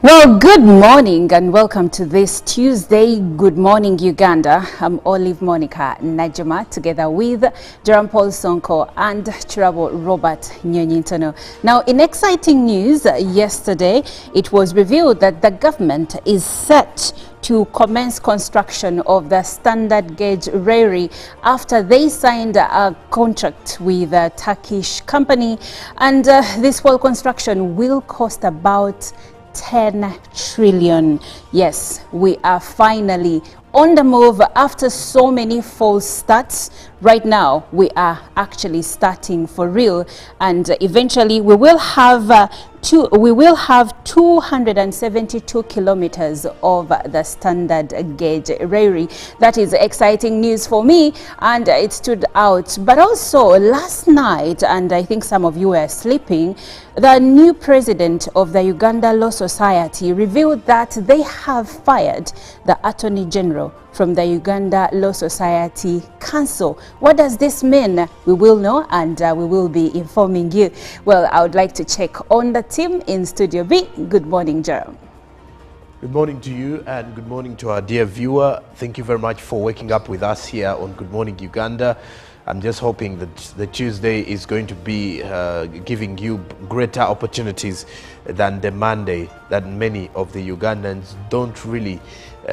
Well, good morning and welcome to this Tuesday Good Morning Uganda. I'm Olive Monica Najima together with Jerome Paul Sonko and Chirabo Robert Nyonyintono. Now, in exciting news, yesterday it was revealed that the government is set to commence construction of the standard gauge railway after they signed a contract with a Turkish company, and this whole construction will cost about 10 trillion. Yes, we are finally on the move after so many false starts. Right now, we are actually starting for real, and eventually we will have 272 kilometers of the standard gauge railway. That is exciting news for me, and it stood out. But also last night, and I think some of you were sleeping, the new president of the Uganda Law Society revealed that they have fired the Attorney General from the Uganda Law Society Council. What does this mean? We will know, and we will be informing you. Well, I would like to check on the team in Studio B. Good morning, Jerome. Good morning to you, and good morning to our dear viewer. Thank you very much for waking up with us here on Good Morning Uganda. I'm just hoping that the Tuesday is going to be giving you greater opportunities than the Monday that many of the Ugandans don't really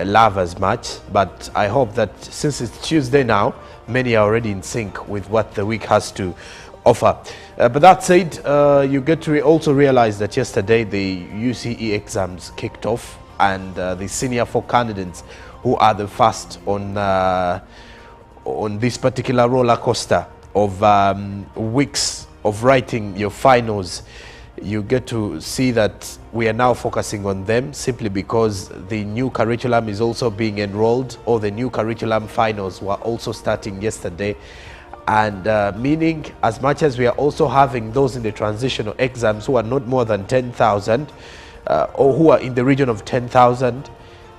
love as much. But I hope that since it's Tuesday now, many are already in sync with what the week has to offer. But that said, you get to also realize that yesterday the UCE exams kicked off, and the senior 4 candidates who are the first on this particular roller coaster of weeks of writing your finals, you get to see that we are now focusing on them simply because the new curriculum is also being enrolled, or the new curriculum finals were also starting yesterday. And meaning, as much as we are also having those in the transitional exams who are not more than 10,000 or who are in the region of 10,000,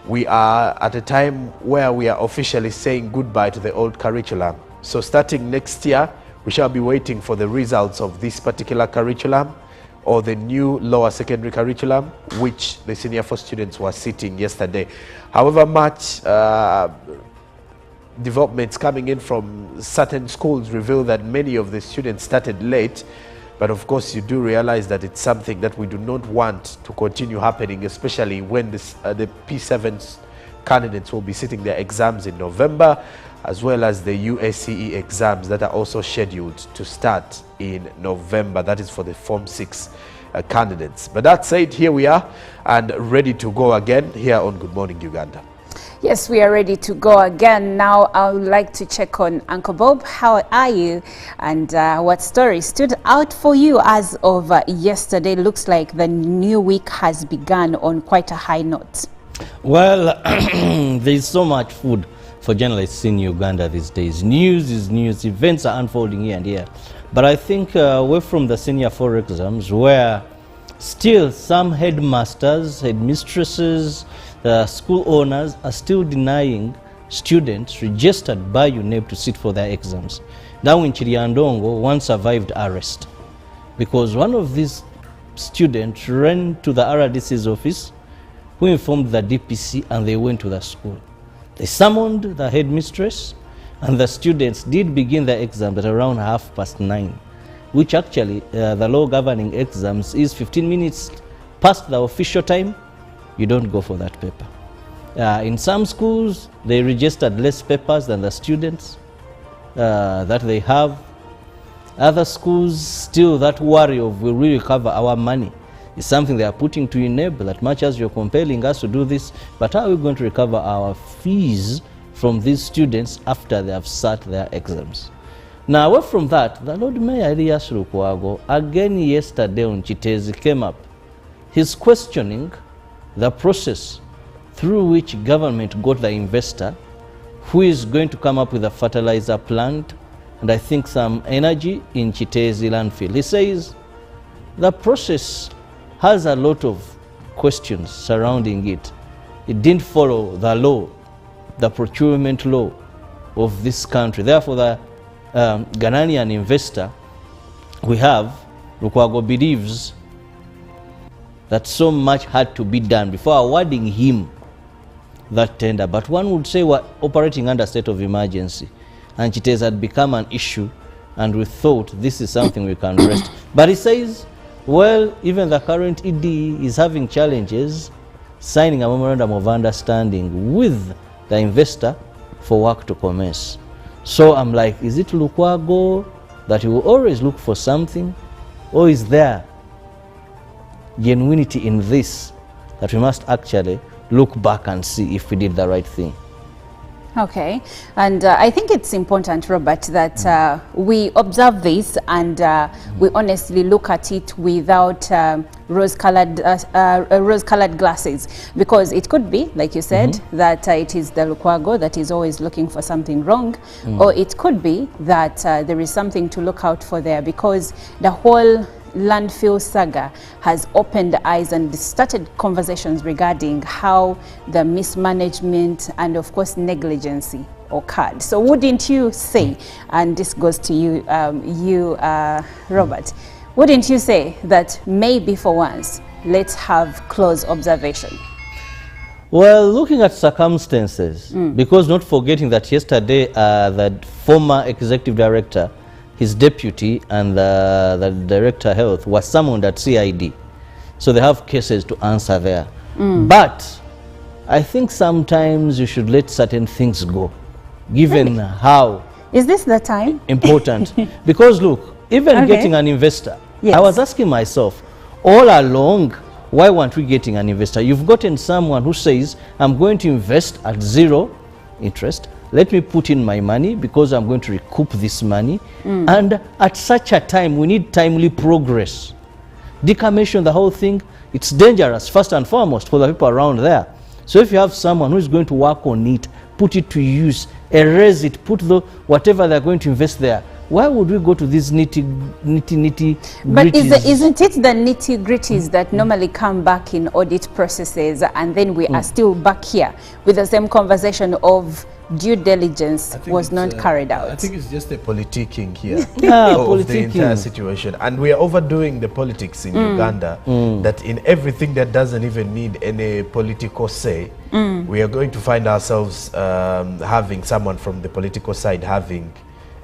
we are at a time where we are officially saying goodbye to the old curriculum. So starting next year, we shall be waiting for the results of this particular curriculum or the new lower secondary curriculum, which the senior 4 students were sitting yesterday. However much developments coming in from certain schools reveal that many of the students started late. But of course, you do realize that it's something that we do not want to continue happening, especially when the P7 candidates will be sitting their exams in November, as well as the USCE exams that are also scheduled to start in November. That is for the Form 6 candidates. But that said, here we are and ready to go again here on Good Morning Uganda. Yes, we are ready to go again. Now, I would like to check on Uncle Bob. How are you? And what story stood out for you as of yesterday? Looks like the new week has begun on quite a high note. Well, there's so much food for journalists in Uganda these days. News is news. Events are unfolding here and here. But I think away from the senior 4 exams, where still some headmasters, headmistresses, school owners are still denying students registered by UNEB to sit for their exams. Now in Chiriandongo, one survived arrest because one of these students ran to the RDC's office, who informed the DPC, and they went to the school. They summoned the headmistress, and the students did begin their exams at around 9:30, which actually the law governing exams is 15 minutes past the official time. You don't go for that paper. In some schools, they registered less papers than the students that they have. Other schools, still that worry of will we recover our money is something they are putting to enable, that much as you're compelling us to do this, but how are we going to recover our fees from these students after they have sat their exams? Now, away from that, the Lord Mayor Elias Lukwago, again yesterday on Chitezi, came up. He's questioning the process through which government got the investor who is going to come up with a fertilizer plant and I think some energy in Chitezi landfill. He says the process has a lot of questions surrounding it. It didn't follow the law, the procurement law of this country. Therefore, the Ghanaian investor we have, Lukwago, believes that so much had to be done before awarding him that tender. But one would say we're operating under state of emergency, and Chitez had become an issue, and we thought this is something we can rest. But he says, well, even the current ED is having challenges signing a memorandum of understanding with the investor for work to commence. So I'm like, is it Lukwago that you will always look for something, or is there genuinity in this that we must actually look back and see if we did the right thing? Okay, and I think it's important, Robert, that we observe this and we honestly look at it without rose-colored glasses, because it could be, like you said, that it is the Lukwago that is always looking for something wrong, or it could be that there is something to look out for there, because the whole landfill saga has opened eyes and started conversations regarding how the mismanagement and of course negligence occurred. So wouldn't you say, and this goes to you, Robert, wouldn't you say that maybe for once let's have close observation? Well, looking at circumstances, because not forgetting that yesterday the former executive director, his deputy, and the director of health was summoned at CID. So they have cases to answer there. But I think sometimes you should let certain things go, given how... Is this the time? Important. Because look, even getting an investor, yes. I was asking myself, all along, why weren't we getting an investor? You've gotten someone who says, I'm going to invest at zero interest. Let me put in my money because I'm going to recoup this money. And at such a time, we need timely progress. Decommission the whole thing, it's dangerous, first and foremost, for the people around there. So if you have someone who is going to work on it, put it to use, erase it, put the whatever they're going to invest there, why would we go to these nitty But isn't it the nitty gritties that normally come back in audit processes, and then we are still back here with the same conversation of due diligence was not carried out? I think it's just a politicking here of the entire situation, and we are overdoing the politics in Uganda, that in everything that doesn't even need any political say, we are going to find ourselves having someone from the political side having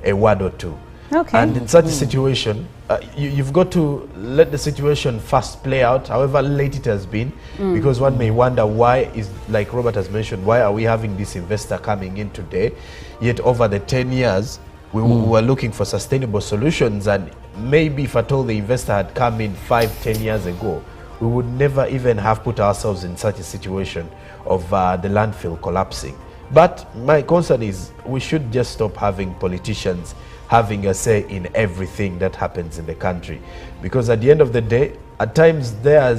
a word or two. Okay. And in such a situation, you've got to let the situation first play out, however late it has been, because one may wonder why is, like Robert has mentioned, why are we having this investor coming in today? Yet over the 10 years, we were looking for sustainable solutions, and maybe if at all the investor had come in 5-10 years ago, we would never even have put ourselves in such a situation of the landfill collapsing. But my concern is we should just stop having politicians having a say in everything that happens in the country, because at the end of the day, at times their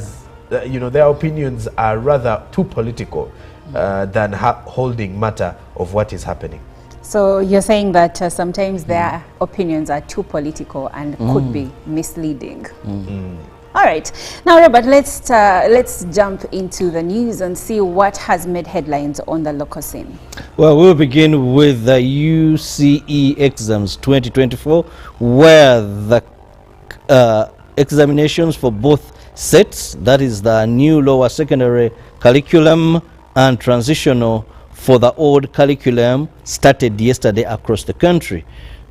opinions are rather too political than holding matter of what is happening. So you're saying that sometimes their opinions are too political and could be misleading. All right, now Robert, let's jump into the news and see what has made headlines on the local scene. Well, we'll begin with the UCE exams 2024, where the examinations for both sets, that is the new lower secondary curriculum and transitional for the old curriculum, started yesterday across the country.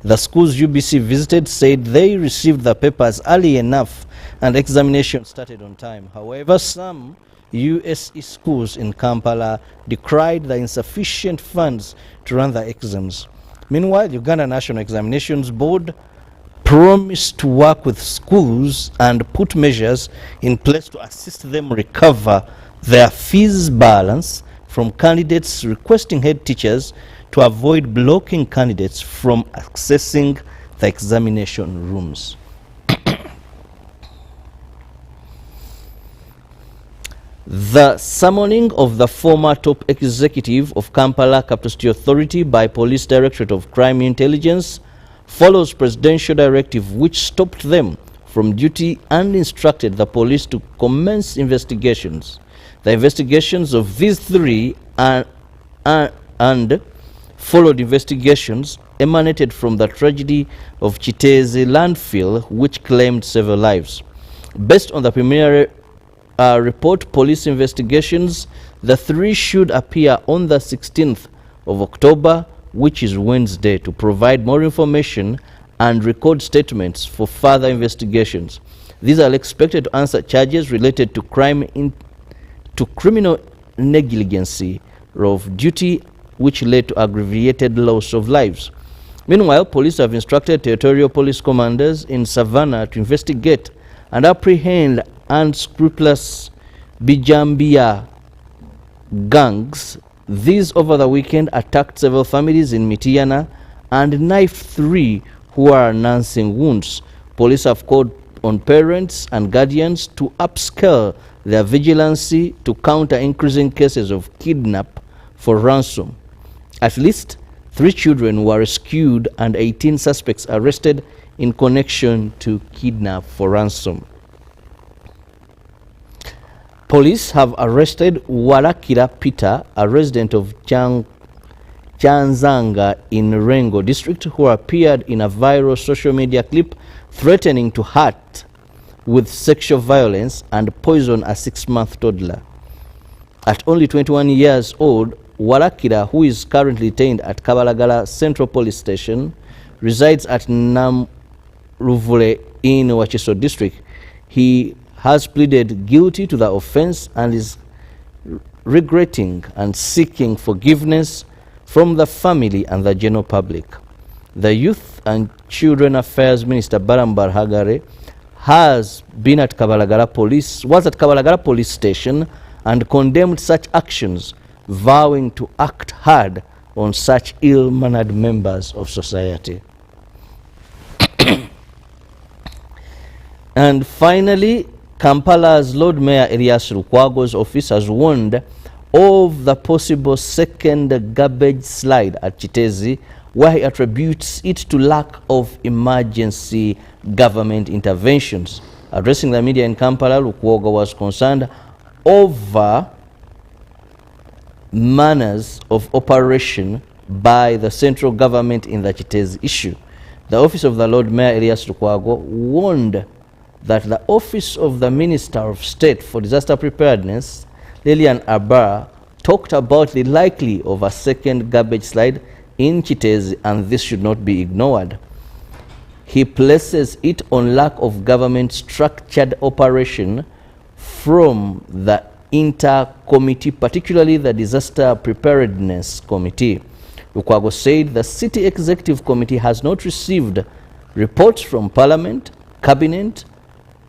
The schools UBC visited said they received the papers early enough and examination started on time. However, some USE schools in Kampala decried the insufficient funds to run the exams. Meanwhile, Uganda National Examinations Board promised to work with schools and put measures in place to assist them recover their fees balance from candidates requesting head teachers to avoid blocking candidates from accessing the examination rooms. The summoning of the former top executive of Kampala Capital City Authority by Police Directorate of Crime Intelligence follows presidential directive which stopped them from duty and instructed the police to commence investigations. The investigations of these three and followed investigations emanated from the tragedy of Chitezi landfill, which claimed several lives. Based on the preliminary report police investigations. The three should appear on the 16th of October, which is Wednesday, to provide more information and record statements for further investigations. These are expected to answer charges related to criminal negligence of duty, which led to aggravated loss of lives. Meanwhile, police have instructed territorial police commanders in Savannah to investigate and apprehend unscrupulous Bijambia gangs. These over the weekend attacked several families in Mityana and knifed 3 who are nursing wounds. Police have called on parents and guardians to upscale their vigilance to counter increasing cases of kidnap for ransom. At least 3 children were rescued and 18 suspects arrested in connection to kidnap for ransom. Police have arrested Warakira Peter, a resident of Chanzanga in Rengo district, who appeared in a viral social media clip threatening to hurt with sexual violence and poison a 6-month toddler. At only 21 years old, Warakira, who is currently detained at Kabalagala Central Police Station, resides at Namruvule in Wachiso district. He has pleaded guilty to the offense and is regretting and seeking forgiveness from the family and the general public. The Youth and Children Affairs Minister Barambar Hagare was at Kabalagala Police Station and condemned such actions, vowing to act hard on such ill-mannered members of society. And finally, Kampala's Lord Mayor Elias Lukwago's office has warned of the possible second garbage slide at Chitezi, where he attributes it to lack of emergency government interventions. Addressing the media in Kampala, Lukwago was concerned over manners of operation by the central government in the Chitezi issue. The office of the Lord Mayor Elias Lukwago warned that the office of the Minister of State for Disaster Preparedness, Lilian Abara, talked about the likely of a second garbage slide in Chitezi, and this should not be ignored. He places it on lack of government structured operation from the inter-committee, particularly the Disaster Preparedness Committee. Lukwago said the City Executive Committee has not received reports from Parliament, Cabinet,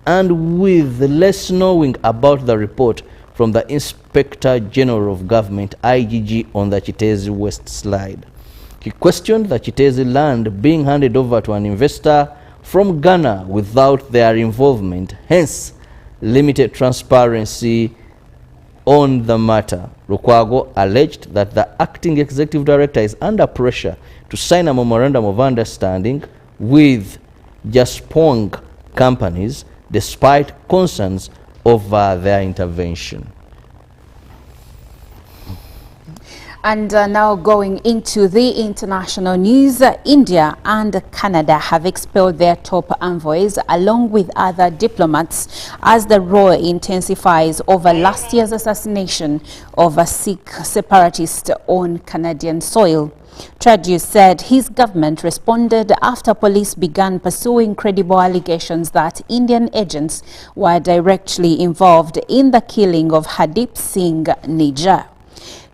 and with less knowing about the report from the Inspector General of Government, IGG, on the Chitezi West slide. He questioned the Chitezi land being handed over to an investor from Ghana without their involvement, hence limited transparency on the matter. Lukwago alleged that the acting executive director is under pressure to sign a memorandum of understanding with Jaspong companies despite concerns over their intervention. And now going into the international news, India and Canada have expelled their top envoys along with other diplomats as the row intensifies over last year's assassination of a Sikh separatist on Canadian soil. Tradu said his government responded after police began pursuing credible allegations that Indian agents were directly involved in the killing of Hardeep Singh Nijjar.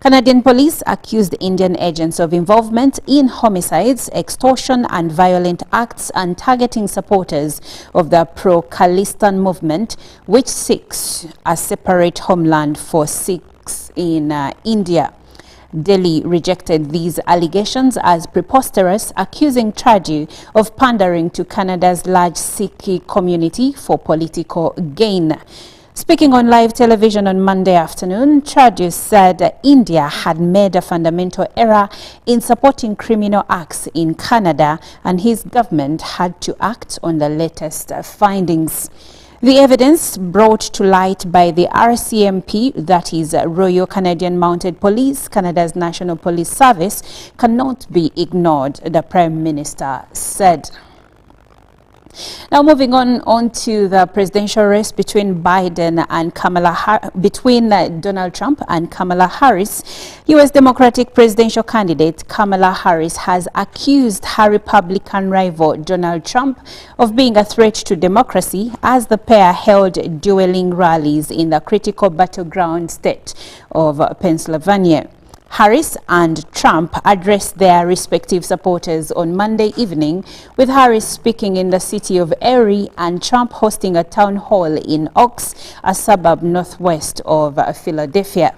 Canadian police accused Indian agents of involvement in homicides, extortion and violent acts and targeting supporters of the pro-Khalistan movement, which seeks a separate homeland for Sikhs in India. Delhi rejected these allegations as preposterous, accusing Tradu of pandering to Canada's large Sikh community for political gain. Speaking on live television on Monday afternoon, Tradu said India had made a fundamental error in supporting criminal acts in Canada and his government had to act on the latest findings. The evidence brought to light by the RCMP, that is Royal Canadian Mounted Police, Canada's National Police Service, cannot be ignored, the Prime Minister said. Now moving on to the presidential race between Donald Trump and Kamala Harris. U.S. Democratic presidential candidate Kamala Harris has accused her Republican rival Donald Trump of being a threat to democracy as the pair held dueling rallies in the critical battleground state of Pennsylvania. Harris and Trump addressed their respective supporters on Monday evening, with Harris speaking in the city of Erie and Trump hosting a town hall in Oaks, a suburb northwest of Philadelphia.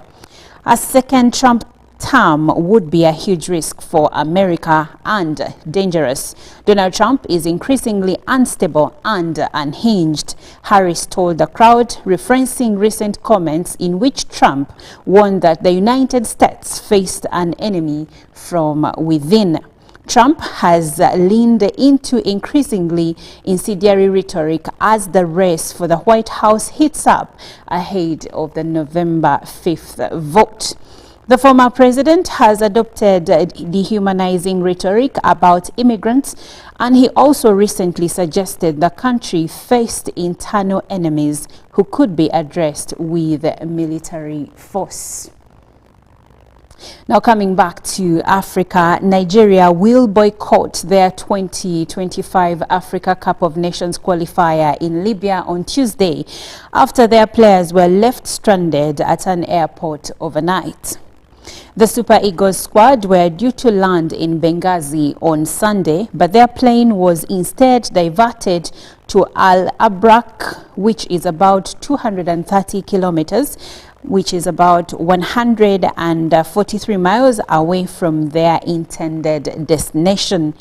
A second Trump term would be a huge risk for America and dangerous. Donald Trump is increasingly unstable and unhinged, Harris told the crowd, referencing recent comments in which Trump warned that the United States faced an enemy from within. Trump has leaned into increasingly incendiary rhetoric as the race for the White House heats up ahead of the November 5th vote. The former president has adopted dehumanizing rhetoric about immigrants, and he also recently suggested the country faced internal enemies who could be addressed with military force. Now coming back to Africa, Nigeria will boycott their 2025 Africa Cup of Nations qualifier in Libya on Tuesday after their players were left stranded at an airport overnight. The Super Eagles squad were due to land in Benghazi on Sunday, but their plane was instead diverted to Al Abrak, which is about 230 kilometers, which is about 143 miles away from their intended destination.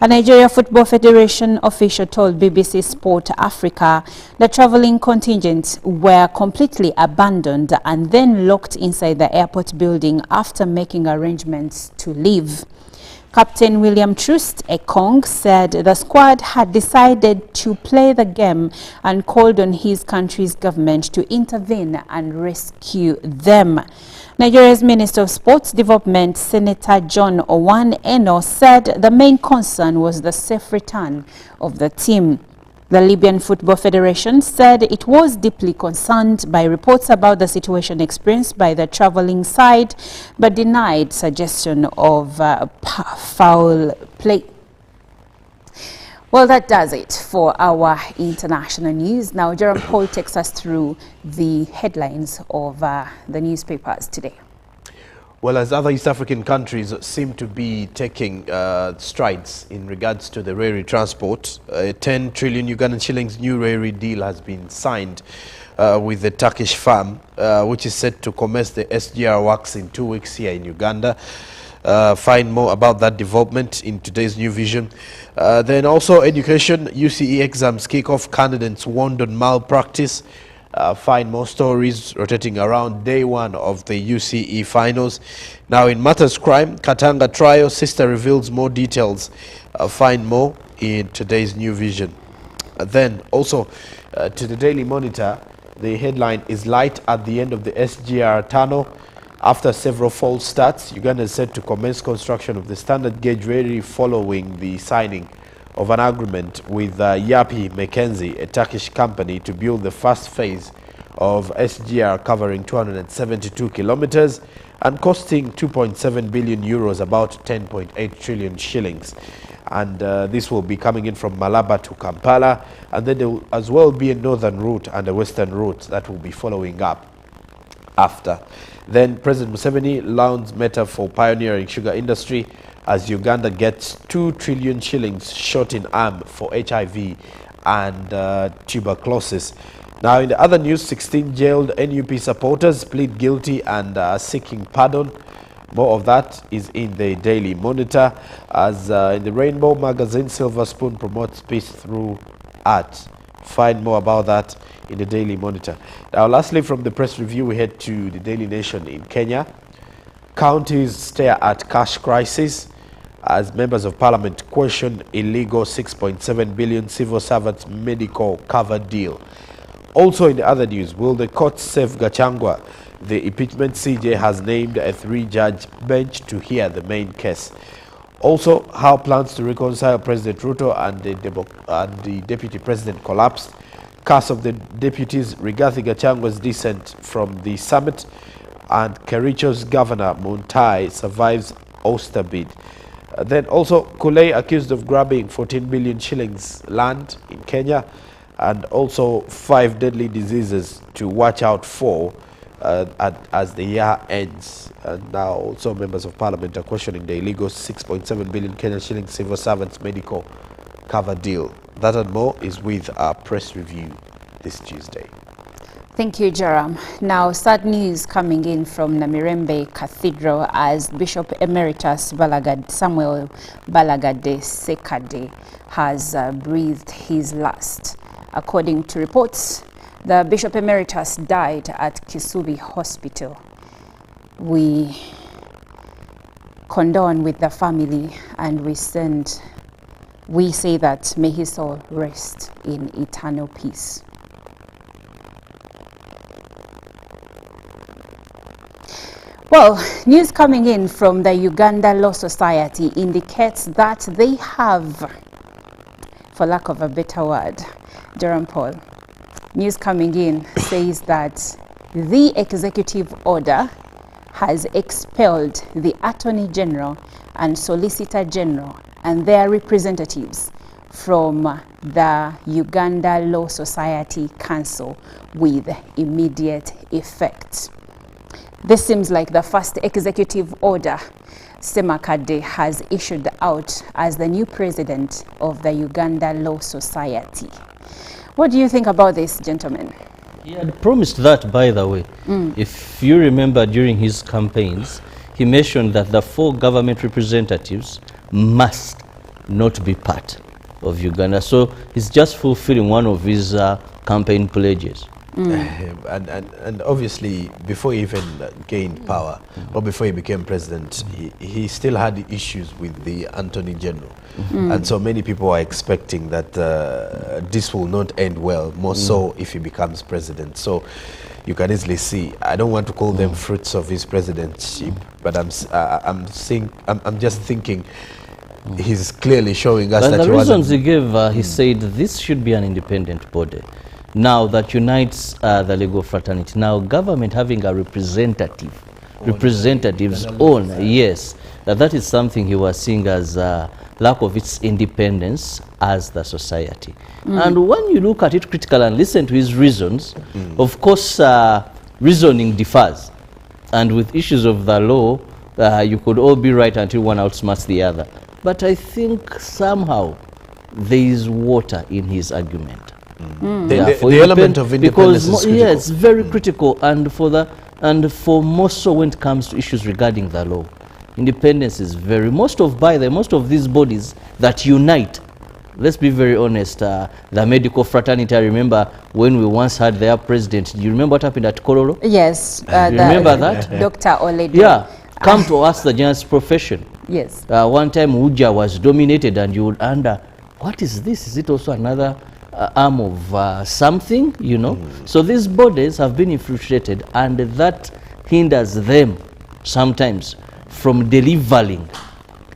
A Nigeria Football Federation official told BBC Sport Africa the traveling contingent were completely abandoned and then locked inside the airport building after making arrangements to leave. Captain William Troost Ekong said the squad had decided to play the game and called on his country's government to intervene and rescue them. Nigeria's Minister of Sports Development, Senator John Owan Eno, said the main concern was the safe return of the team. The Libyan Football Federation said it was deeply concerned by reports about the situation experienced by the traveling side, but denied suggestion of foul play. Well, that does it for our international news. Now, Jerome Paul takes us through the headlines of the newspapers today. Well, as other East African countries seem to be taking strides in regards to the railway transport, a 10 trillion Ugandan shillings new railway deal has been signed with the Turkish firm, which is set to commence the SGR works in 2 weeks here in Uganda. Find more about that development in today's New Vision. Then also education, UCE exams kick off, candidates warned on malpractice. Find more stories rotating around day one of the UCE finals. Now in matters crime, Katanga trial, sister reveals more details. Find more in today's New Vision. Then also to the Daily Monitor, the headline is light at the end of the SGR tunnel. After several false starts, Uganda is set to commence construction of the standard gauge railway following the signing of an agreement with Yapi Mackenzie, a Turkish company, to build the first phase of SGR covering 272 kilometers and costing 2.7 billion euros, about 10.8 trillion shillings. And this will be coming in from Malaba to Kampala, and then there will as well be a northern route and a western route that will be following up after. Then President Museveni launches Meta for pioneering sugar industry as Uganda gets 2 trillion shillings shot in arm for HIV and tuberculosis. Now in the other news, 16 jailed NUP supporters plead guilty and are seeking pardon. More of that is in the Daily Monitor, as in the Rainbow magazine, Silver Spoon promotes peace through art. Find more about that in the Daily Monitor. Now lastly, from the press review, we head to the Daily Nation in Kenya. Counties stare at cash crisis as members of parliament question illegal 6.7 billion civil servants medical cover deal. Also in the other news, will the court save Gachagua? The impeachment CJ has named a 3-judge bench to hear the main case. Also, how plans to reconcile President Ruto and the Deputy President collapsed. Cast of the deputies, Rigathi Gachagwa's descent from the summit, and Kericho's governor Muntai survives Oyster bid. Then also Kulei accused of grabbing 14 billion shillings land in Kenya, and also 5 deadly diseases to watch out for as the year ends. And now also members of parliament are questioning the illegal 6.7 billion Kenyan shillings civil servants medical cover deal. That and more is with our press review this Tuesday. Thank you, Joram. Now, sad news coming in from Namirembe Cathedral as Bishop Emeritus Samuel Balagade Sekade has breathed his last. According to reports, the Bishop Emeritus died at Kisubi Hospital. We condone with the family and we say that may his soul rest in eternal peace. Well, news coming in from the Uganda Law Society indicates that they have, for lack of a better word, Durham Paul, news coming in says that the executive order has expelled the Attorney General and Solicitor General and their representatives from the Uganda Law Society Council with immediate effect. This seems like the first executive order Semakade has issued out as the new president of the Uganda Law Society. What do you think about this, gentlemen? He had promised that, by the way. If you remember, during his campaigns, he mentioned that the 4 government representatives must not be part of Uganda. So he's just fulfilling one of his campaign pledges. And obviously, before he even gained power, or before he became president, he still had issues with the Attorney General. And so many people are expecting that this will not end well, more so if he becomes president. So you can easily see, I don't want to call them fruits of his presidency, but I'm just thinking he's clearly showing us but that the he reasons he gave, he said this should be an independent body. Now that unites the legal fraternity. Now government having a representative's own, yes, that is something he was seeing as lack of its independence as the society. And when you look at it critically and listen to his reasons, of course reasoning differs. And with issues of the law, you could all be right until one outsmarts the other. But I think somehow there is water in his argument. The element of independence is critical. Yes, very critical, and for most so when it comes to issues regarding the law, independence is most of these bodies that unite. Let's be very honest. The medical fraternity. I remember when we once had their president. Do you remember what happened at Kororo? Yes, remember that? Dr. Oledo. Yeah, come to us, the journalist profession. Yes. One time Uja was dominated, and you would wonder, what is this? Is it also another arm of something, you know? So these bodies have been infiltrated, and that hinders them sometimes from delivering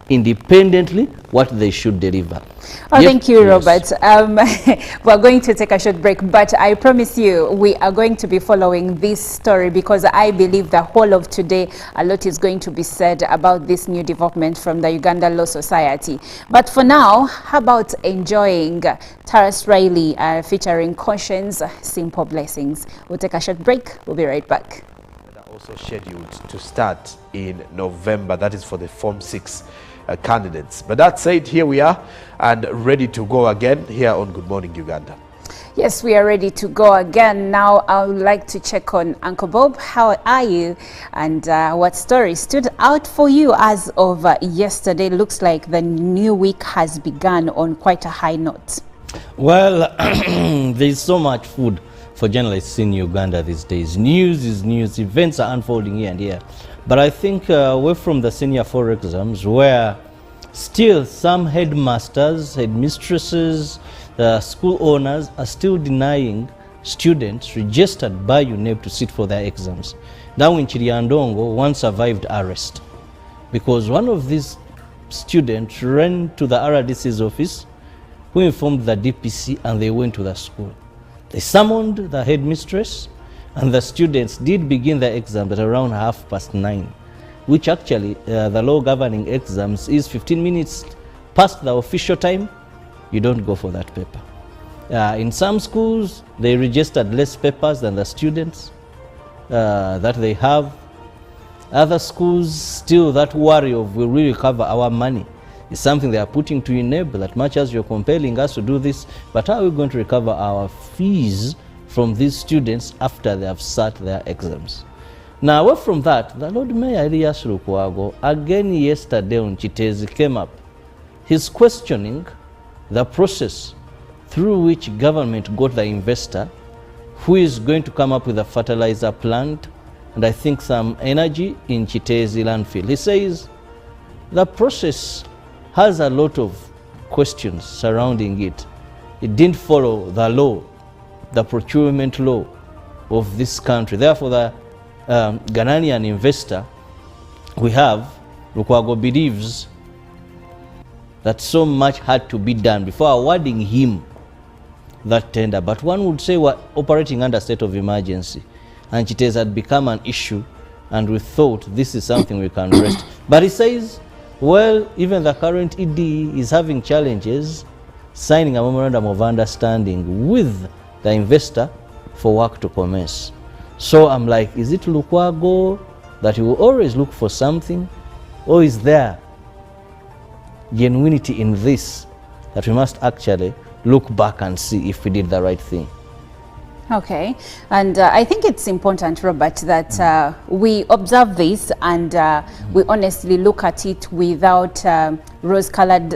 independently what they should deliver. Oh, thank you, Robert. We're going to take a short break, but I promise you we are going to be following this story because I believe the whole of today a lot is going to be said about this new development from the Uganda Law Society. But for now, how about enjoying Taras Riley featuring Caution's Simple Blessings? We'll take a short break. We'll be right back. Also scheduled to start in November. That is for the Form 6 candidates. But that said, here we are and ready to go again here on Good Morning Uganda. Yes, we are ready to go again. Now I would like to check on Uncle Bob. How are you? And what story stood out for you as of yesterday? Looks like the new week has begun on quite a high note. Well, there's so much food for journalists in Uganda these days. News is news. Events are unfolding here and here. But I think away from the senior 4 exams, where still some headmasters, headmistresses, school owners are still denying students registered by UNEP to sit for their exams. Now in Chiriandongo, one survived arrest because one of these student ran to the RDC's office, who informed the DPC, and they went to the school. They summoned the headmistress, and the students did begin their exams at around 9:30, which actually the law governing exams is 15 minutes past the official time. You don't go for that paper. In some schools, they registered less papers than the students that they have. Other schools, still that worry of will we recover our money is something they are putting to enable, that much as you're compelling us to do this, but how are we going to recover our fees from these students after they have sat their exams? Now, away from that, the Lord Mayor Elias Lukwago, again yesterday on Chitezi, came up. He's questioning the process through which government got the investor who is going to come up with a fertilizer plant and I think some energy in Chitezi landfill. He says the process has a lot of questions surrounding it. It didn't follow the law, the procurement law of this country. Therefore, the Ghanaian investor we have, Lukwago, believes that so much had to be done before awarding him that tender. But one would say we're operating under state of emergency, and Chitezi had become an issue, and we thought this is something we can rest. But he says, well, even the current ED is having challenges signing a memorandum of understanding with the investor for work to commence. So I'm like, is it Lukwago that he will always look for something, or is there genuinity in this that we must actually look back and see if we did the right thing? Okay, and I think it's important, Robert, that we observe this and we honestly look at it without rose-colored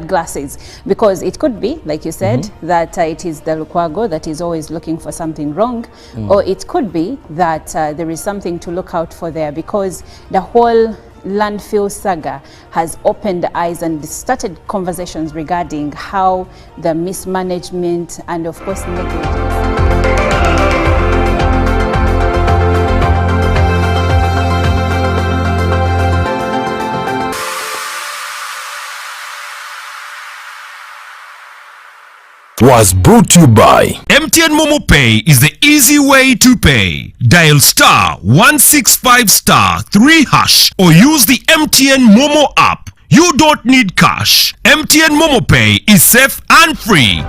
glasses, because it could be, like you said, that it is the Lukwago that is always looking for something wrong, or it could be that there is something to look out for there, because the whole landfill saga has opened eyes and started conversations regarding how the mismanagement and of course negligence. Was brought to you by MTN Momo Pay is the easy way to pay. Dial star 165 star 3 hash or use the MTN Momo app. You don't need cash. MTN Momo Pay is safe and free.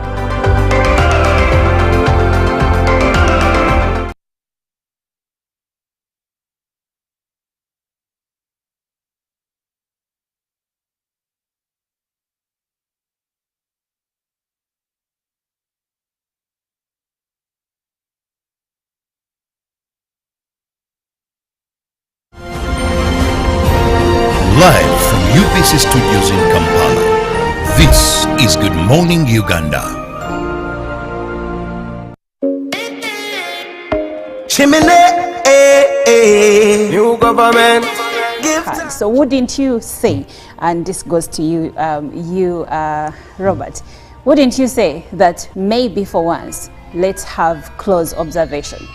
Live from UPC Studios in Kampala, this is Good Morning Uganda. New government. So wouldn't you say, and this goes to you, Robert, wouldn't you say that maybe for once, let's have close observation?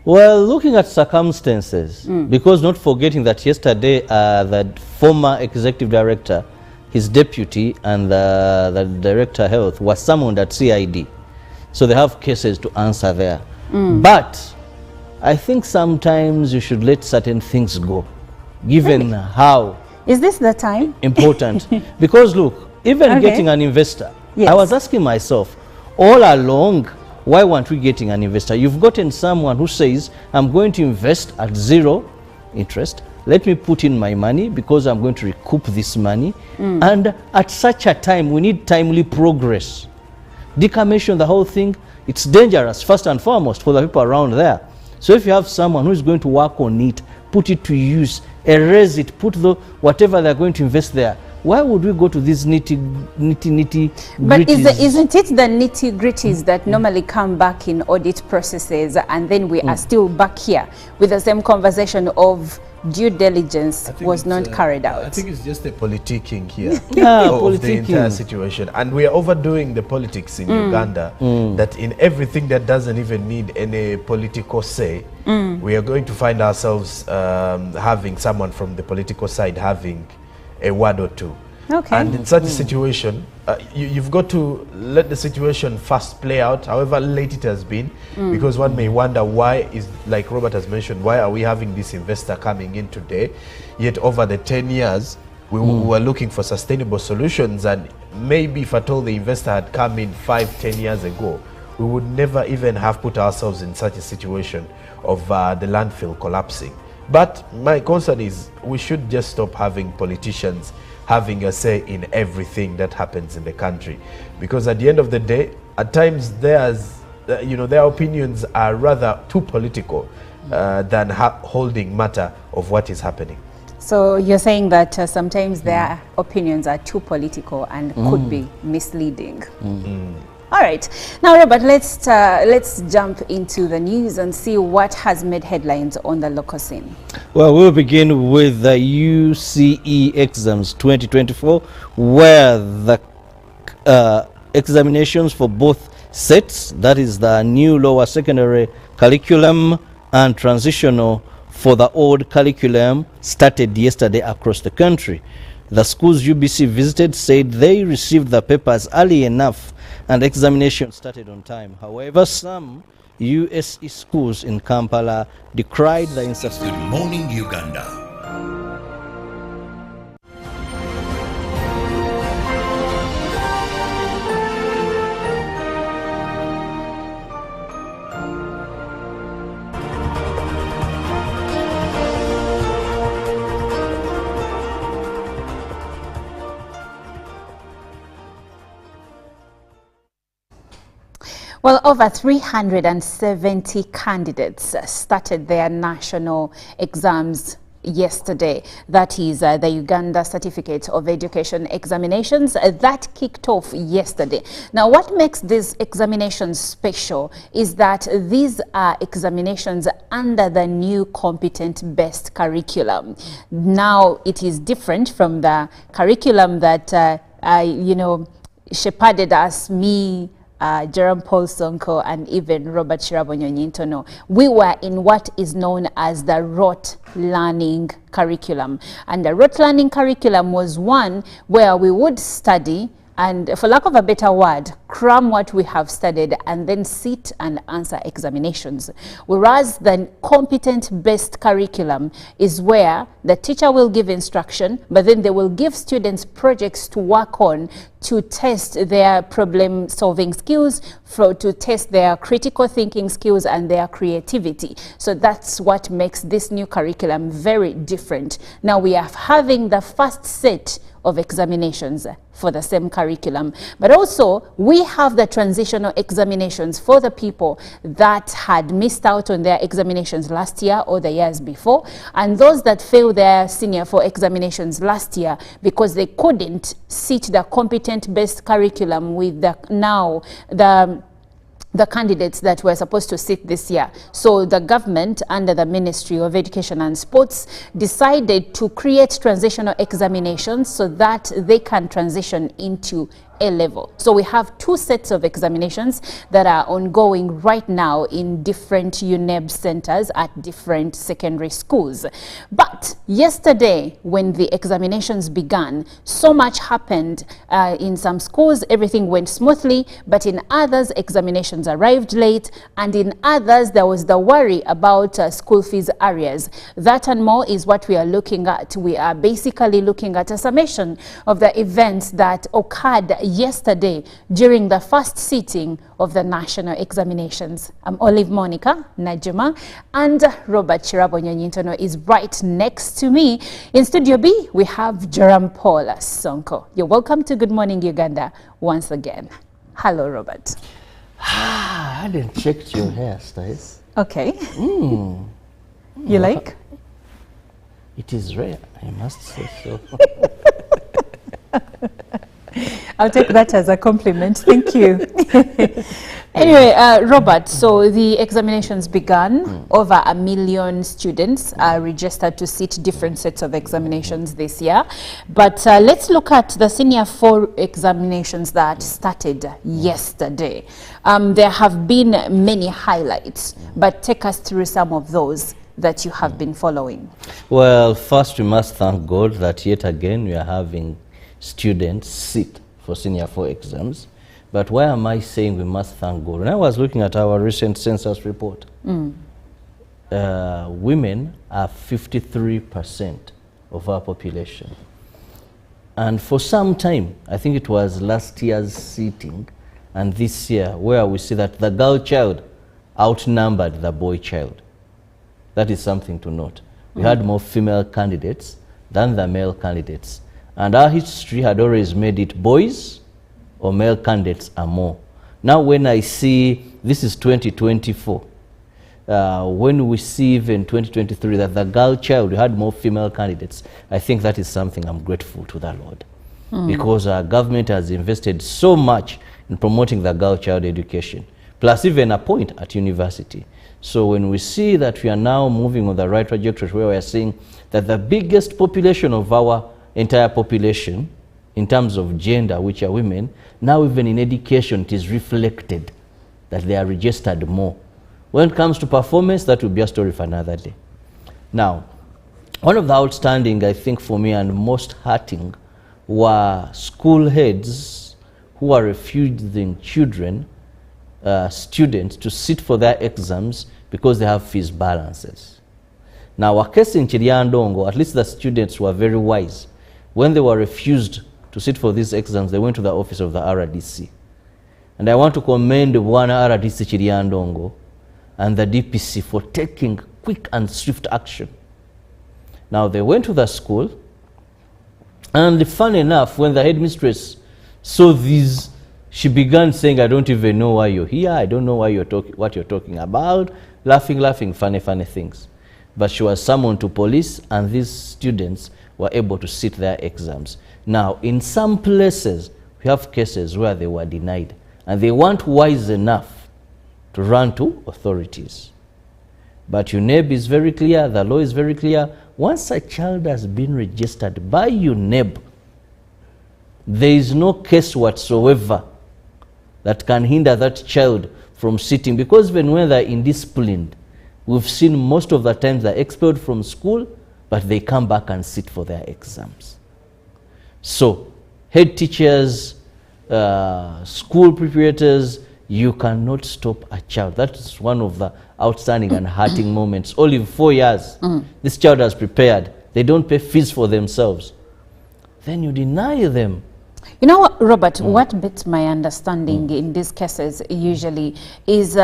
Well, looking at circumstances, because not forgetting that yesterday the former executive director, his deputy, and the director of health was summoned at CID. So they have cases to answer there. But I think sometimes you should let certain things go, given how... Is this the time? Important. Because look, even getting an investor, I was asking myself, all along, why weren't we getting an investor? You've gotten someone who says, I'm going to invest at 0 interest. Let me put in my money because I'm going to recoup this money. And at such a time, we need timely progress. Decommission the whole thing, it's dangerous, first and foremost, for the people around there. So if you have someone who is going to work on it, put it to use, erase it, put whatever they're going to invest there, why would we go to these nitty-gritties? But isn't it the nitty-gritties that normally come back in audit processes, and then we are still back here with the same conversation of due diligence was not carried out? I think it's just a politicking here of the politicking. entire situation. And we are overdoing the politics in Uganda, that in everything that doesn't even need any political say, we are going to find ourselves having someone from the political side having a word or two. Okay. And in such a situation, you've got to let the situation first play out, however late it has been, because one may wonder why is, like Robert has mentioned, why are we having this investor coming in today? Yet over the 10 years, we were looking for sustainable solutions, and maybe if at all the investor had come in 5-10 years ago, we would never even have put ourselves in such a situation of the landfill collapsing. But my concern is we should just stop having politicians having a say in everything that happens in the country, because at the end of the day, at times their opinions are rather too political than holding matter of what is happening. So you're saying that sometimes their opinions are too political and could be misleading. All right, now Robert, let's jump into the news and see what has made headlines on the local scene. Well, we'll begin with the UCE exams 2024, where the examinations for both sets, that is the new lower secondary curriculum and transitional for the old curriculum, started yesterday across the country. The schools UBC visited said they received the papers early enough and examination started on time. However, some USE schools in Kampala decried the insufficient. Good morning, Uganda. Well, over 370 candidates started their national exams yesterday. That is the Uganda Certificate of Education examinations that kicked off yesterday. Now, what makes these examinations special is that these are examinations under the new competent-based curriculum. Now, it is different from the curriculum that, shepherded us, me, Jerome Paul Sonko and even Robert Chirabo Nyonyintono. We were in what is known as the rote learning curriculum. And the rote learning curriculum was one where we would study and, for lack of a better word, cram what we have studied and then sit and answer examinations. Whereas the competent-based curriculum is where the teacher will give instruction, but then they will give students projects to work on to test their problem-solving skills, to test their critical thinking skills and their creativity. So that's what makes this new curriculum very different. Now we are having the first set of examinations for the same curriculum, but also we have the transitional examinations for the people that had missed out on their examinations last year or the years before, and those that failed their senior 4 examinations last year because they couldn't sit the competent-based curriculum with the candidates that were supposed to sit this year. So the government, under the Ministry of Education and Sports, decided to create transitional examinations so that they can transition into A-level. So we have 2 sets of examinations that are ongoing right now in different UNEB centers at different secondary schools. But yesterday, when the examinations began, so much happened. In some schools, everything went smoothly, but in others, examinations arrived late, and in others, there was the worry about school fees arrears. That and more is what we are looking at. We are basically looking at a summation of the events that occurred yesterday during the first sitting of the national examinations. I'm Olive Monica Najima, and Robert Chirabo Nyonyintono is right next to me. In Studio B, we have Jerome Paul Sonko. You're welcome to Good Morning Uganda once again. Hello, Robert. I hadn't checked your hairstyles. Okay. You like? It is rare, I must say so. I'll take that as a compliment. Thank you. Anyway, Robert, so the examinations began. Over 1 million students are registered to sit different sets of examinations this year. But let's look at the senior 4 examinations that started yesterday. There have been many highlights, but take us through some of those. that you have been following? Well, first we must thank God that yet again we are having students sit for Senior 4 exams. But why am I saying we must thank God? When I was looking at our recent census report, women are 53% of our population. And for some time, I think it was last year's sitting and this year, where we see that the girl child outnumbered the boy child. That is something to note. We had more female candidates than the male candidates. And our history had always made it boys or male candidates are more. Now when I see, this is 2024, when we see even 2023 that the girl child, we had more female candidates, I think that is something I'm grateful to the Lord. Because our government has invested so much in promoting the girl child education, plus even a point at university. So when we see that we are now moving on the right trajectory, where we are seeing that the biggest population of our entire population, in terms of gender, which are women, now even in education it is reflected that they are registered more. When it comes to performance, that will be a story for another day. Now, one of the outstanding, I think for me, and most hurting were school heads who are refusing children, students, to sit for their exams because they have fees balances. Now, our case in Chiriandongo, at least the students were very wise. When they were refused to sit for these exams, they went to the office of the RDC. And I want to commend one RDC Chiriandongo and the DPC for taking quick and swift action. Now they went to the school, and funny enough, when the headmistress saw these, she began saying, I don't even know why you're here, I don't know why you're what you're talking about, laughing, funny things. But she was summoned to police, and these students were able to sit their exams. Now, in some places, we have cases where they were denied, and they weren't wise enough to run to authorities. But UNEB is very clear, the law is very clear. Once a child has been registered by UNEB, there is no case whatsoever that can hinder that child from sitting, because even when they're indisciplined, we've seen most of the times they're expelled from school, but they come back and sit for their exams. So, head teachers, school preparators, you cannot stop a child. That is one of the outstanding and hurting moments. Only 4 years, this child has prepared. They don't pay fees for themselves. Then you deny them. You know what, Robert, what beats my understanding in these cases usually is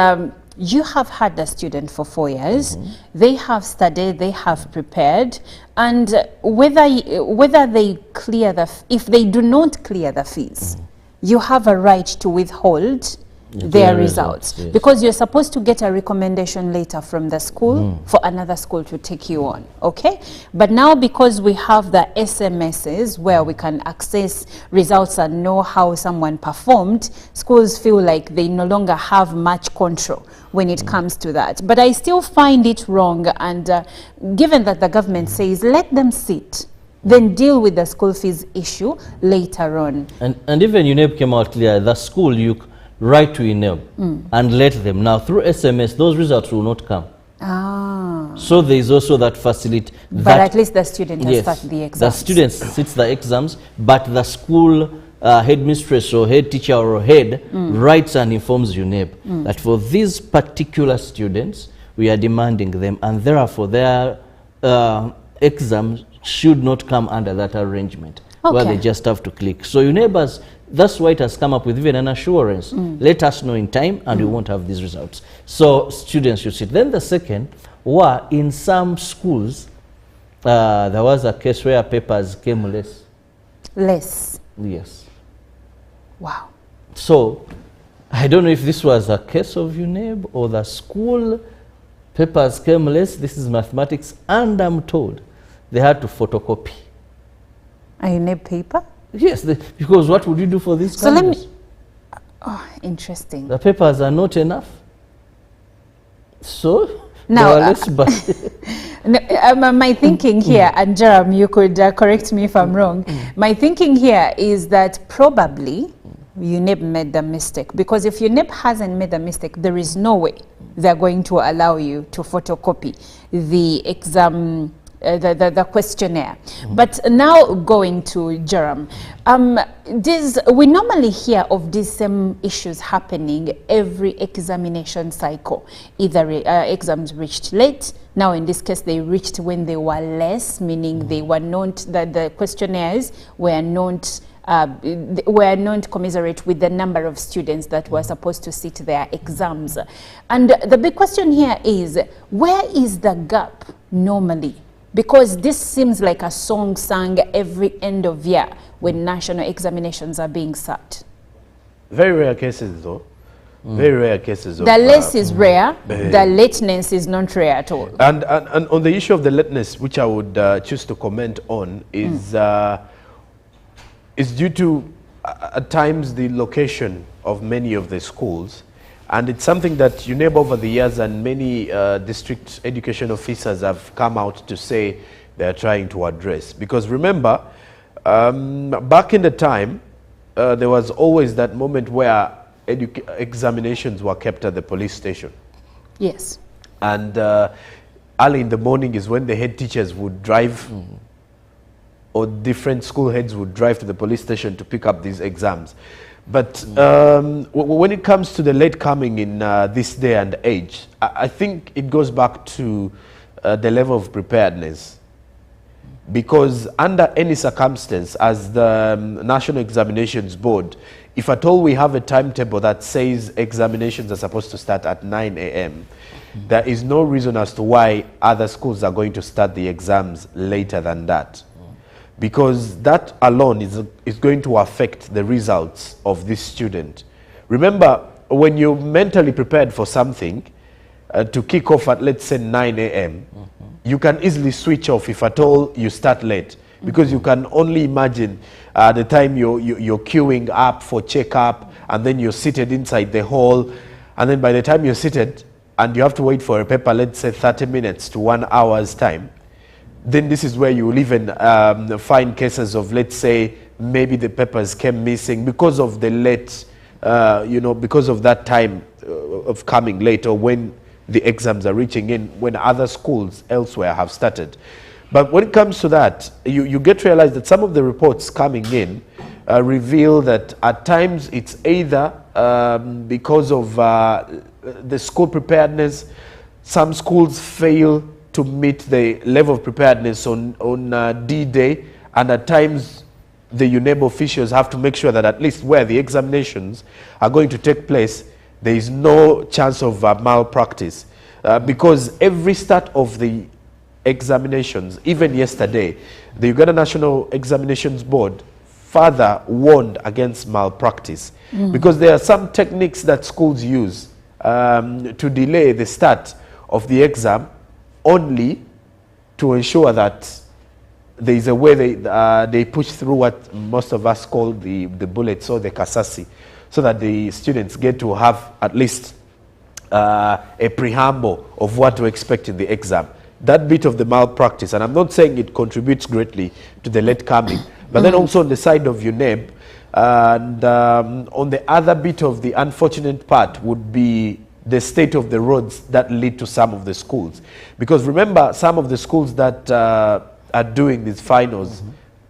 you have had a student for 4 years, they have studied, they have prepared, and whether they clear if they do not clear the fees, you have a right to withhold their results, yes. Because you're supposed to get a recommendation later from the school for another school to take you on, okay? But now, because we have the SMSs where we can access results and know how someone performed, schools feel like they no longer have much control when it comes to that. But I still find it wrong, and given that the government says let them sit, then deal with the school fees issue later on. And even UNEB came out clear, the school, you write to UNEB and let them. Now through SMS, those results will not come. So there is also that facility. But at least the student has started the exams. The student sits the exams, but the school headmistress or head teacher or head writes and informs UNEB that for these particular students, we are demanding them, and therefore their exams should not come under that arrangement, where they just have to click. So UNEB has, that's why it has come up with even an assurance. Let us know in time and we won't have these results. So students should sit. Then the second, were in some schools, there was a case where papers came less. Less? Yes. Wow. So I don't know if this was a case of UNEB or the school. Papers came less. This is mathematics, and I'm told they had to photocopy. A UNEB paper? Yes, because what would you do for these candidates? So let me... Oh, interesting. The papers are not enough. So, now, my thinking here, and Jerome, you could correct me if I'm wrong. My thinking here is that probably UNEP made the mistake? Because if UNEP hasn't made the mistake, there is no way they're going to allow you to photocopy the exam, the questionnaire. But now going to Joram, we normally hear of these same issues happening every examination cycle. Either exams reached late. Now in this case, they reached when they were less, meaning they were not, the questionnaires were not commensurate with the number of students that were supposed to sit their exams. And the big question here is, where is the gap normally? Because this seems like a song sung every end of year when national examinations are being sat. Very rare cases though. Very rare cases. The less is rare, the lateness is not rare at all. And on the issue of the lateness, which I would choose to comment on, is due to, at times, the location of many of the schools. And it's something that UNEB over the years and many district education officers have come out to say they're trying to address. Because remember, back in the time, there was always that moment where examinations were kept at the police station. Yes. And early in the morning is when the head teachers would drive, or different school heads would drive to the police station to pick up these exams. But when it comes to the late coming in this day and age, I think it goes back to the level of preparedness. Because under any circumstance, as the National Examinations Board, if at all we have a timetable that says examinations are supposed to start at 9 a.m., there is no reason as to why other schools are going to start the exams later than that. Because that alone is going to affect the results of this student. Remember, when you're mentally prepared for something, to kick off at, let's say, 9 a.m., you can easily switch off if at all you start late. Because you can only imagine the time you're queuing up for checkup, and then you're seated inside the hall, and then by the time you're seated, and you have to wait for a paper, let's say 30 minutes to 1 hour's time, then this is where you will even find cases of, let's say, maybe the papers came missing because of the late, because of that time of coming late, or when the exams are reaching in, when other schools elsewhere have started. But when it comes to that, you get to realize that some of the reports coming in reveal that at times it's either because of the school preparedness, some schools fail to meet the level of preparedness on D-Day, and at times the UNEB officials have to make sure that at least where the examinations are going to take place, there is no chance of malpractice. Because every start of the examinations, even yesterday, the Uganda National Examinations Board further warned against malpractice. Because there are some techniques that schools use to delay the start of the exam, only to ensure that there is a way they push through what most of us call the bullets or the kasasi, so that the students get to have at least a preamble of what to expect in the exam. That bit of the malpractice, and I'm not saying it contributes greatly to the late coming, but then also on the side of UNEB, and on the other bit of the unfortunate part would be the state of the roads that lead to some of the schools. Because remember, some of the schools that are doing these finals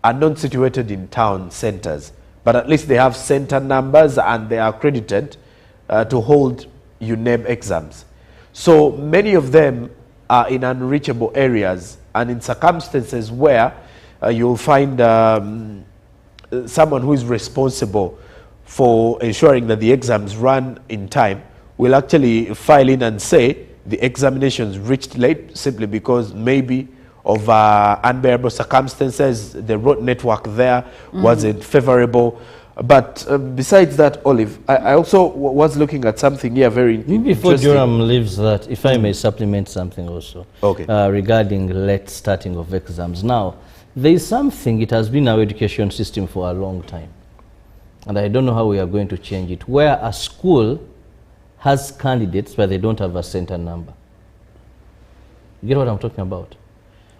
are not situated in town centers, but at least they have center numbers and they are accredited to hold UNEB exams. So many of them are in unreachable areas and in circumstances where you'll find someone who is responsible for ensuring that the exams run in time will actually file in and say the examinations reached late simply because maybe of unbearable circumstances, the road network there wasn't favorable. But besides that, Olive, I also was looking at something here very Before Joram leaves that, if I may supplement something also, regarding late starting of exams. Now, there is something, it has been our education system for a long time, and I don't know how we are going to change it, where a school has candidates but they don't have a center number. You get what I'm talking about?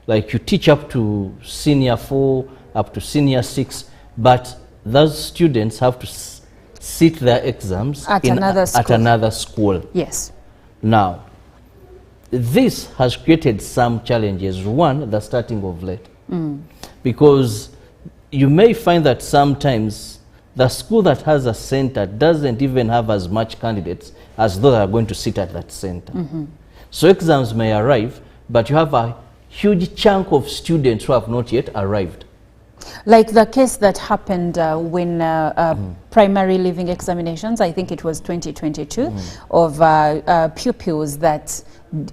Like you teach up to senior 4, up to senior 6, but those students have to sit their exams At another school. At another school. Yes. Now, this has created some challenges. One, the starting of late. Because you may find that sometimes the school that has a center doesn't even have as much candidates as those that are going to sit at that center. So exams may arrive, but you have a huge chunk of students who have not yet arrived. Like the case that happened when primary leaving examinations, I think it was 2022, of pupils that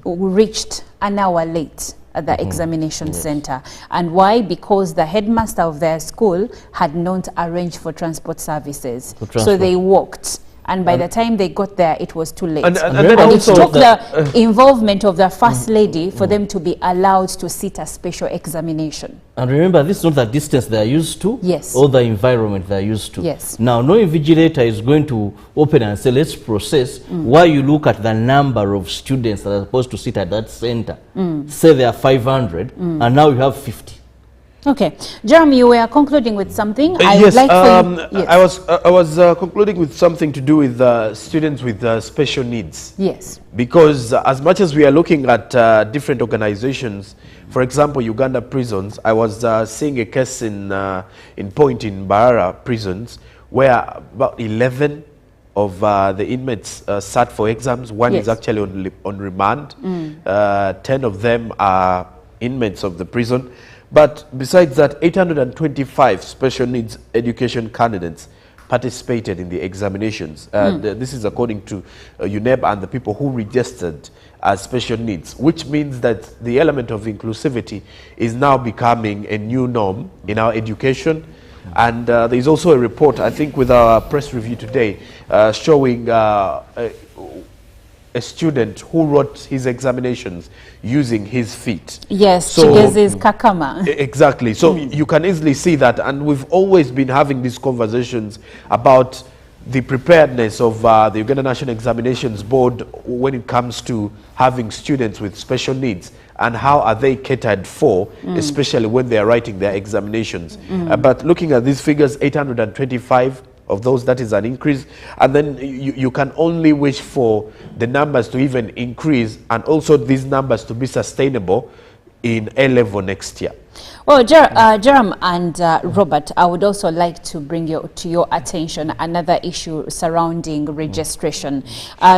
reached an hour late at the examination center. And why? Because the headmaster of their school had not arranged for transport services. So they walked. And by the time they got there, it was too late. And it took the involvement of the First Lady for them to be allowed to sit a special examination. And remember, this is not the distance they are used to, yes, or the environment they are used to. Yes. Now, no invigilator is going to open and say, let's process, while you look at the number of students that are supposed to sit at that center. Say there are 500, and now you have 50. Okay, Jeremy, you were concluding with something. I Yes, would like for you, yes. I was concluding with something to do with students with special needs. Yes. Because as much as we are looking at different organizations, for example, Uganda prisons, I was seeing a case in Point in Barara prisons where about 11 of the inmates sat for exams. One is actually on remand. 10 of them are inmates of the prison. But besides that, 825 special needs education candidates participated in the examinations. This is according to UNEB and the people who registered as special needs, which means that the element of inclusivity is now becoming a new norm in our education. And there is also a report, I think, with our press review today, showing a student who wrote his examinations using his feet. Yes, so Chigezi's kakama. Exactly. So you can easily see that, and we've always been having these conversations about the preparedness of the Uganda National Examinations Board when it comes to having students with special needs, and how are they catered for, especially when they are writing their examinations. But looking at these figures, 825 of those, that is an increase, and then you can only wish for the numbers to even increase, and also these numbers to be sustainable in A-level next year. Well, Jerem and Robert, I would also like to bring to your attention another issue surrounding registration.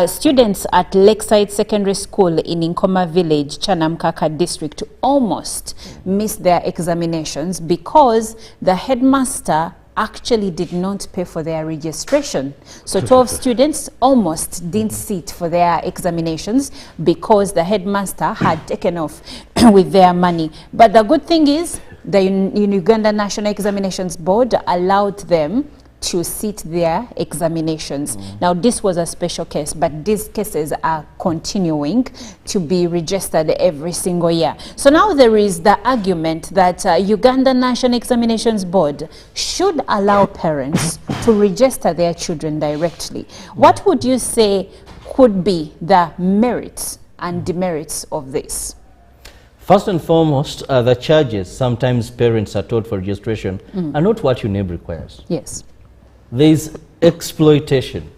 Students at Lakeside Secondary School in Inkoma Village, Chanamkaka district, almost missed their examinations because the headmaster actually did not pay for their registration. So 12 students almost didn't sit for their examinations because the headmaster had taken off with their money. But the good thing is the Uganda National Examinations Board allowed them to sit their examinations. Now, this was a special case, but these cases are continuing to be registered every single year. So now there is the argument that Uganda National Examinations Board should allow parents to register their children directly. What would you say could be the merits and demerits of this? First and foremost, the charges sometimes parents are told for registration are not what UNEB requires. Yes. There is exploitation.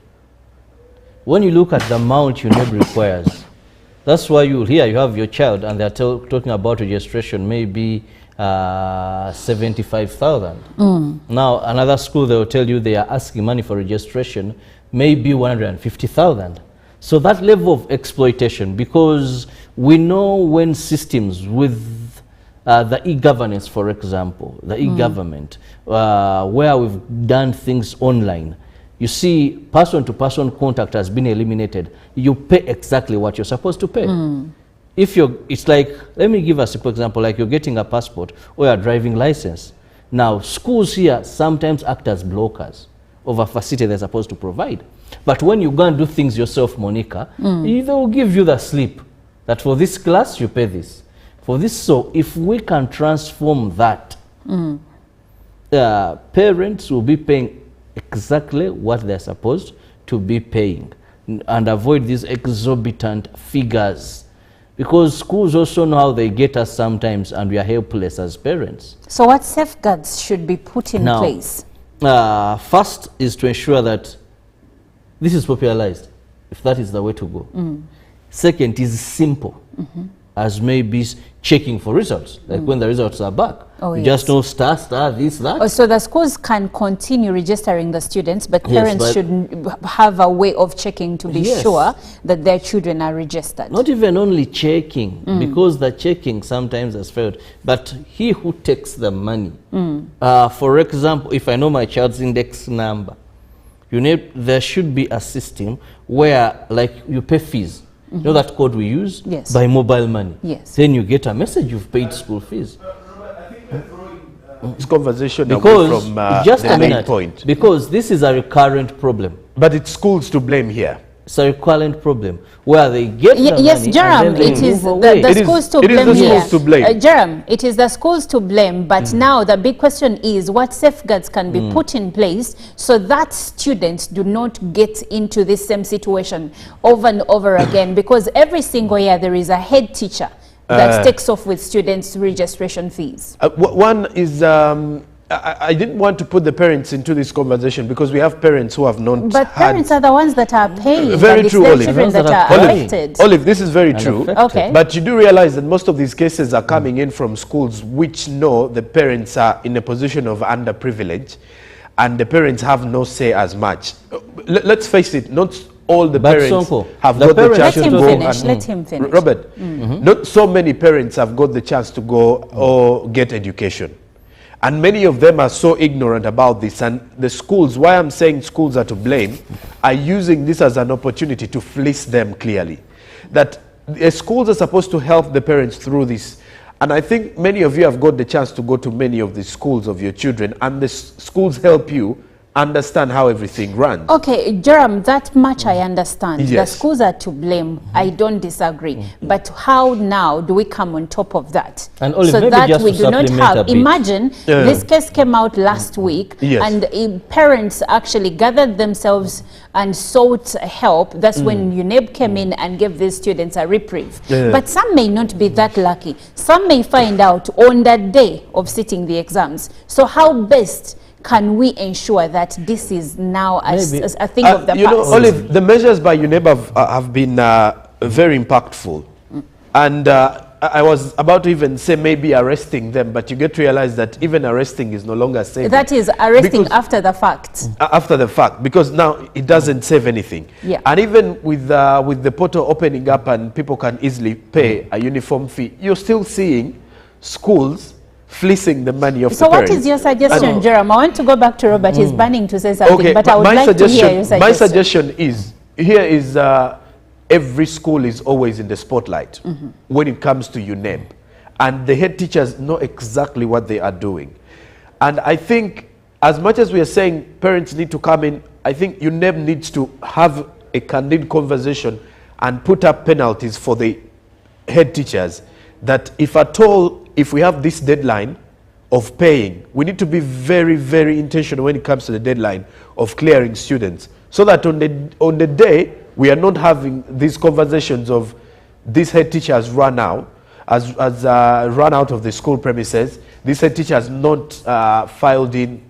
When you look at the amount UNEB requires, that's why you have your child and they're talking about registration, maybe 75,000. Now, another school, they will tell you they are asking money for registration, maybe 150,000. So that level of exploitation, because we know when systems with the e-governance, for example, the e-government, where we've done things online, you see person-to-person contact has been eliminated. You pay exactly what you're supposed to pay. If it's like, let me give a simple example, like you're getting a passport or a driving license. Now, schools here sometimes act as blockers of a facility they're supposed to provide. But when you go and do things yourself, Monica, they will give you the slip that for this class, you pay this. For this, so if we can transform that, parents will be paying exactly what they're supposed to be paying and avoid these exorbitant figures. Because schools also know how they get us sometimes and we are helpless as parents. So what safeguards should be put in place? First is to ensure that This is popularized, if that is the way to go. Second is simple, as maybe checking for results, like when the results are back. You just know star, this, that. Oh, so the schools can continue registering the students, but parents should have a way of checking to be sure that their children are registered. Not even only checking, because the checking sometimes has failed, but he who takes the money. For example, if I know my child's index number, there should be a system where, like, you pay fees. You know that code we use? Yes. By mobile money. Yes. Then you get a message you've paid school fees. This conversation Because away from just the a main minute, point. because this is a recurrent problem. But it's schools to blame here. It's a recurrent problem where they get the Yes, money Jerem, and then it they is move the away. schools to it is blame the here. schools to blame. Jerem, it is the schools to blame, but now the big question is what safeguards can be put in place so that students do not get into this same situation over and over again, because every single year there is a head teacher that takes off with students' registration fees. One is, I didn't want to put the parents into this conversation because we have parents who have not But parents are the ones that are paying. Very and it's true, their Olive. children that are affected. Olive, this is very true. affected. Okay. But you do realize that most of these cases are coming in from schools which know the parents are in a position of underprivilege and the parents have no say as much. Let's face it, not all the But parents Sonko, have the got the parents chance Let to him go. finish. and- Let him finish. Robert, not so many parents have got the chance to go or get education. And many of them are so ignorant about this. And the schools, why I'm saying schools are to blame, are using this as an opportunity to fleece them clearly. That the schools are supposed to help the parents through this. And I think many of you have got the chance to go to many of the schools of your children, and the schools help you understand how everything runs. Okay, Jerem, that much I understand. The Yes. schools are to blame. I don't disagree. But how now do we come on top of that? And Olive, so maybe that just we to do not supplement a have. bit. Imagine this case came out last week, Yes. and parents actually gathered themselves and sought help. That's when UNEB came in and gave these students a reprieve. But some may not be that lucky. Some may find out on that day of sitting the exams. So how best can we ensure that this is now a thing of the You know, past? Olive, the measures by UNEB have been very impactful. And I was about to even say maybe arresting them, but you get to realize that even arresting is no longer safe. That is arresting Because- after the fact. After the fact, because now it doesn't save anything. Yeah. And even with the portal opening up and people can easily pay a uniform fee, you're still seeing schools fleecing the money of So the what parents. is your suggestion, Jerome? I want to go back to Robert. He's burning to say something, Okay, but I would my like to hear your suggestion. My suggestion is, here is every school is always in the spotlight when it comes to UNEB. And the head teachers know exactly what they are doing. And I think as much as we are saying parents need to come in, I think UNEB needs to have a candid conversation and put up penalties for the head teachers that if at all, if we have this deadline of paying, we need to be very, very intentional when it comes to the deadline of clearing students, so that on the day we are not having these conversations of this head teacher has run out, run out of the school premises, this head teacher has not filed in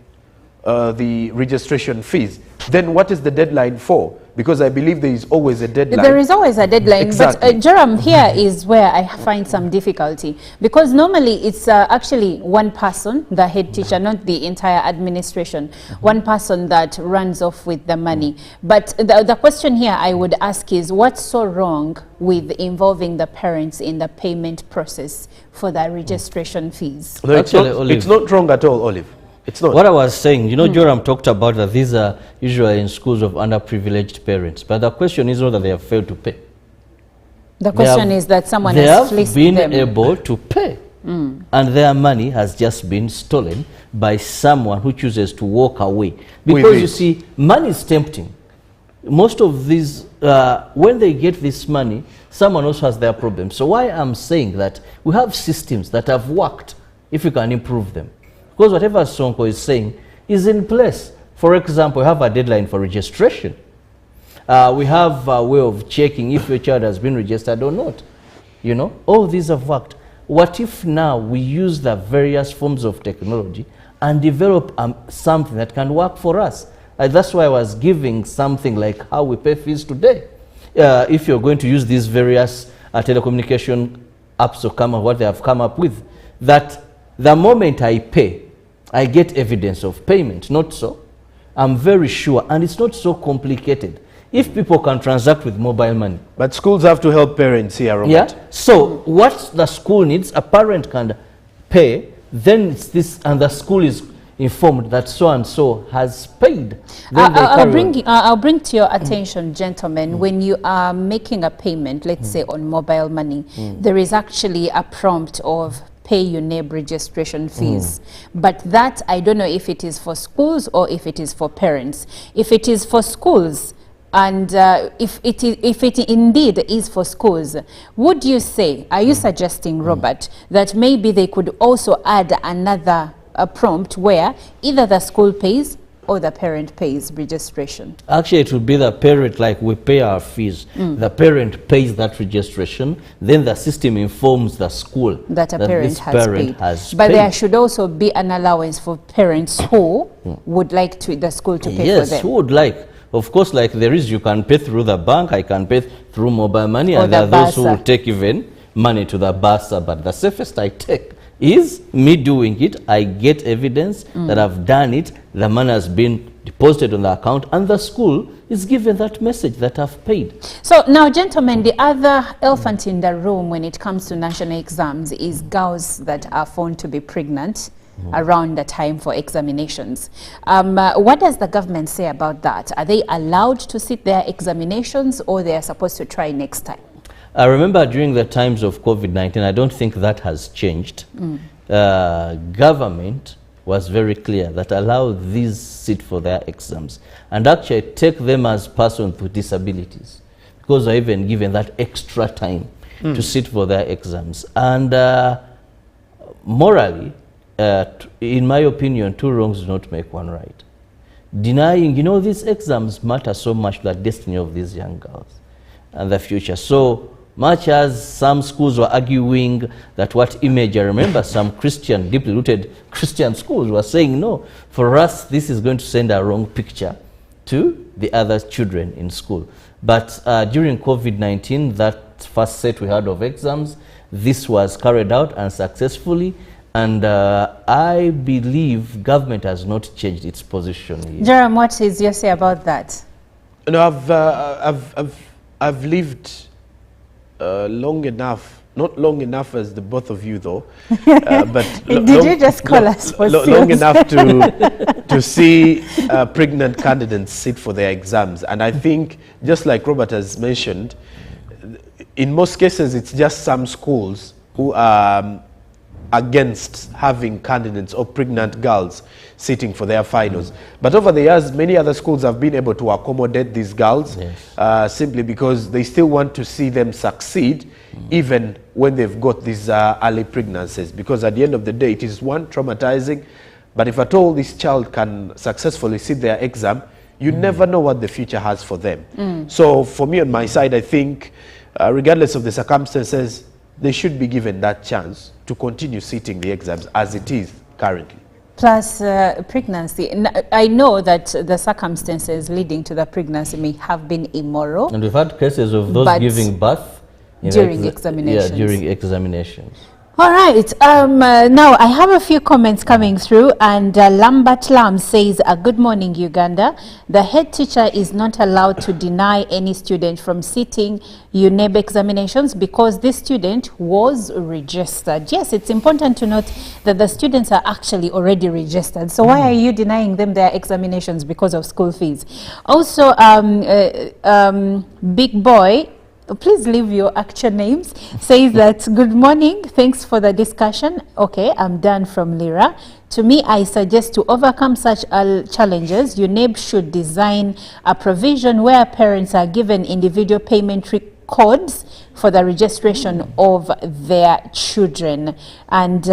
the registration fees. Then what is the deadline for? Because I believe there is always a deadline. There is always a deadline, Exactly. but Jerome, here is where I find some difficulty, because normally it's actually one person, the head teacher, not the entire administration, one person that runs off with the money. But the question here I would ask is, what's so wrong with involving the parents in the payment process for the registration fees? No, Actually, Olive, it's not wrong at all, Olive. It's not. what I was saying, you know, Joram talked about that these are usually in schools of underprivileged parents. But the question is not that they have failed to pay. The question is that someone they has have fleeced been them. able to pay. And their money has just been stolen by someone who chooses to walk away. Because you see, money is tempting. Most of these, when they get this money, someone else has their problem. So why I'm saying that we have systems that have worked if we can improve them. Because whatever Sonko is saying is in place. For example, we have a deadline for registration. We have a way of checking if your child has been registered or not. You know, all these have worked. What if now we use the various forms of technology and develop something that can work for us? That's why I was giving something like how we pay fees today. If you're going to use these various telecommunication apps to come up, what they have come up with, that the moment I pay, I get evidence of payment. Not so. I'm very sure, and it's not so complicated. If people can transact with mobile money. But schools have to help parents here, Robert. Yeah. So what the school needs, a parent can pay, then it's this, and the school is informed that so and so has paid. I'll bring to your attention, gentlemen, when you are making a payment, let's say on mobile money, there is actually a prompt of pay your UNEB registration fees. But that, I don't know if it is for schools or if it is for parents. If it is for schools, and if it indeed is for schools, would you say, are you suggesting, Robert, that maybe they could also add another prompt where either the school pays or the parent pays registration? Actually, it would be the parent, like we pay our fees. The parent pays that registration, then the system informs the school that a parent has paid. But there should also be an allowance for parents who would like the school to pay for them. Yes, who would like. Of course, like there is, you can pay through the bank, I can pay through mobile money, or and there are those who will take even money to the bursa. But the safest I take is me doing it. I get evidence that I've done it, the money has been deposited on the account, and the school is given that message that I've paid. So now, gentlemen, the other elephant in the room when it comes to national exams is girls that are found to be pregnant around the time for examinations. What does the government say about that? Are they allowed to sit their examinations, or they are supposed to try next time? I remember during the times of COVID-19, I don't think that has changed. Government was very clear that allow these sit for their exams and actually take them as persons with disabilities, because they're even given that extra time to sit for their exams. And morally, in my opinion, two wrongs do not make one right. Denying, these exams matter so much to the destiny of these young girls and the future. So much as some schools were arguing that what image, I remember some Christian, deeply rooted Christian schools were saying, no, for us, this is going to send a wrong picture to the other children in school. But during COVID-19, that first set we had of exams, this was carried out unsuccessfully. And I believe government has not changed its position here. Jerome, what is your say about that? I've lived long enough, not long enough as the both of you though, but did you just call us for long enough to see pregnant candidates sit for their exams. And I think, just like Robert has mentioned, in most cases it's just some schools who are against having candidates or pregnant girls sitting for their finals. But over the years, many other schools have been able to accommodate these girls simply because they still want to see them succeed even when they've got these early pregnancies. Because at the end of the day, it is one, traumatizing, but if at all this child can successfully sit their exam, you never know what the future has for them. So for me on my side, I think regardless of the circumstances, they should be given that chance to continue sitting the exams as it is currently. Plus pregnancy. I know that the circumstances leading to the pregnancy may have been immoral. And we've had cases of those giving birth during examinations. Yeah, during examinations. All right. Now, I have a few comments coming through, and Lambert Lam says, good morning, Uganda. The head teacher is not allowed to deny any student from sitting UNEB examinations because this student was registered. Yes, it's important to note that the students are actually already registered. So why are you denying them their examinations because of school fees? Also, Big Boy, please leave your actual names, says that, good morning, thanks for the discussion. Okay, I'm done from Lira. To me, I suggest to overcome such challenges, UNEB should design a provision where parents are given individual payment codes for the registration of their children. And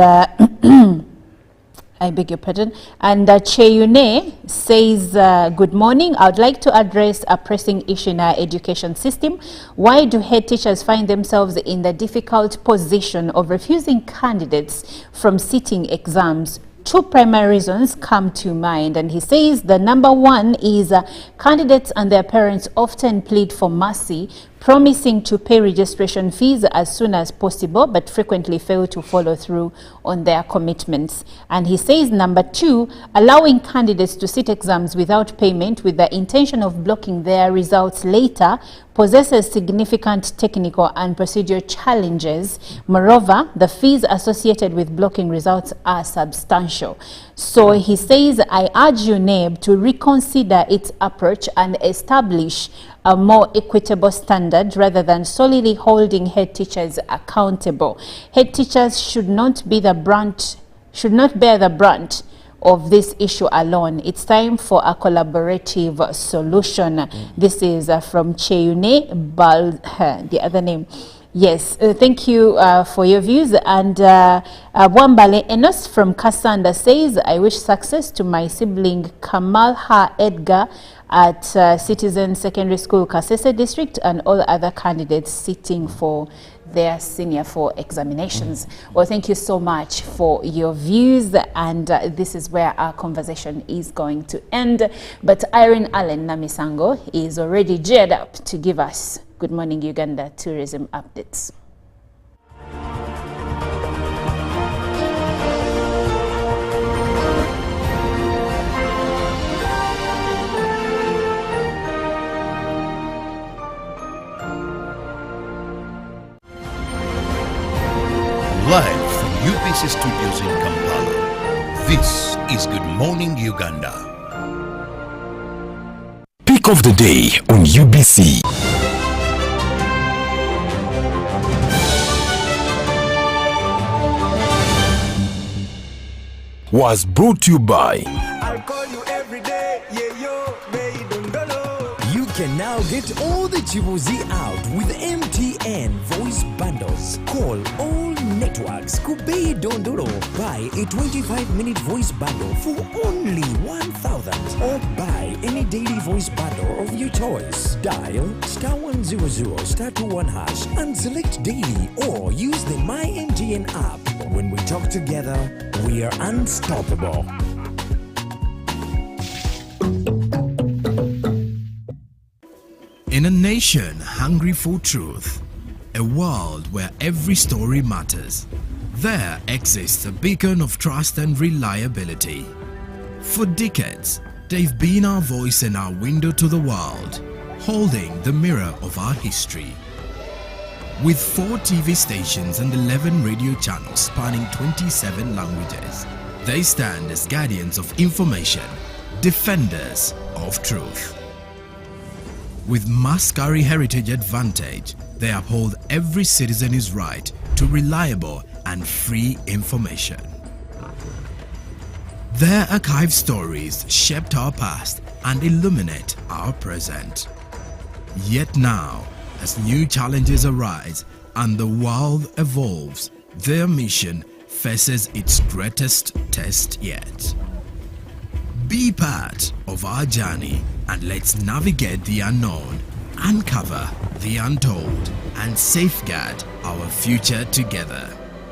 I beg your pardon. And Cheyune says, good morning. I would like to address a pressing issue in our education system. Why do head teachers find themselves in the difficult position of refusing candidates from sitting exams two primary reasons come to mind, and he says the number one is candidates and their parents often plead for mercy, promising to pay registration fees as soon as possible, but frequently fail to follow through on their commitments. And he says number two, allowing candidates to sit exams without payment with the intention of blocking their results later possesses significant technical and procedural challenges. Moreover, the fees associated with blocking results are substantial. So he says, I urge you, NAB, to reconsider its approach and establish a more equitable standard rather than solely holding head teachers accountable. Head teachers should not bear the brunt of this issue alone. It's time for a collaborative solution. This is from Cheyune Bal, the other name. Yes, thank you for your views. And Wambale Enos from Kasanda says, I wish success to my sibling Kamalha Edgar at Citizen Secondary School, Kasese District, and all other candidates sitting for their Senior 4 examinations. Well, thank you so much for your views, and this is where our conversation is going to end. But Irene Allen Namisango is already geared up to give us Good Morning Uganda tourism updates. Live from UBC Studios in Kampala, this is Good Morning Uganda. Pick of the day on UBC. Was brought to you by I'll call you every day, yeah, yo, baby, don't know. You can now get all the Chibuzi out with MTN voice bundles. Call all networks. Kubei Dondoro. Buy a 25-minute voice bundle for only 1,000, or buy any daily voice bundle of your choice. Dial *100 *21# and select daily, or use the My MTN app. When we talk together, we are unstoppable. In a nation hungry for truth, a world where every story matters, there exists a beacon of trust and reliability. For decades, they've been our voice and our window to the world, holding the mirror of our history. With 4 TV stations and 11 radio channels spanning 27 languages, they stand as guardians of information, defenders of truth. With Mascari Heritage Advantage, they uphold every citizen's right to reliable and free information. Their archived stories shaped our past and illuminate our present. Yet now, as new challenges arise and the world evolves, their mission faces its greatest test yet. Be part of our journey and let's navigate the unknown, uncover the untold, and safeguard our future together.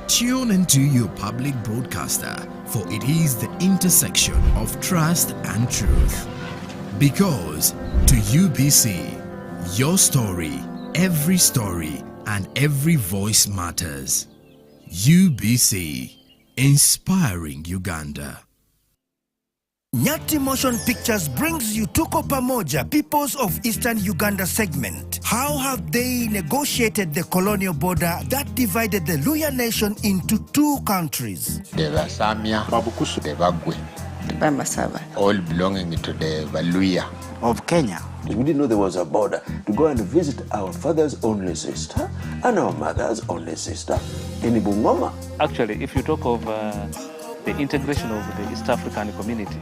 Tune into your public broadcaster, for it is the intersection of trust and truth. Because to UBC, your story, every story, and every voice matters. UBC, inspiring Uganda. Nyati Motion Pictures brings you Tuko Pamoja, Peoples of Eastern Uganda segment. How have they negotiated the colonial border that divided the Luya nation into 2 countries? The Basamia, Babukusu, the Bagwe, the Bamasava, all belonging to the Baluya of Kenya. We didn't know there was a border to go and visit our father's only sister and our mother's only sister in Bungoma. Actually, if you talk of the integration of the East African community,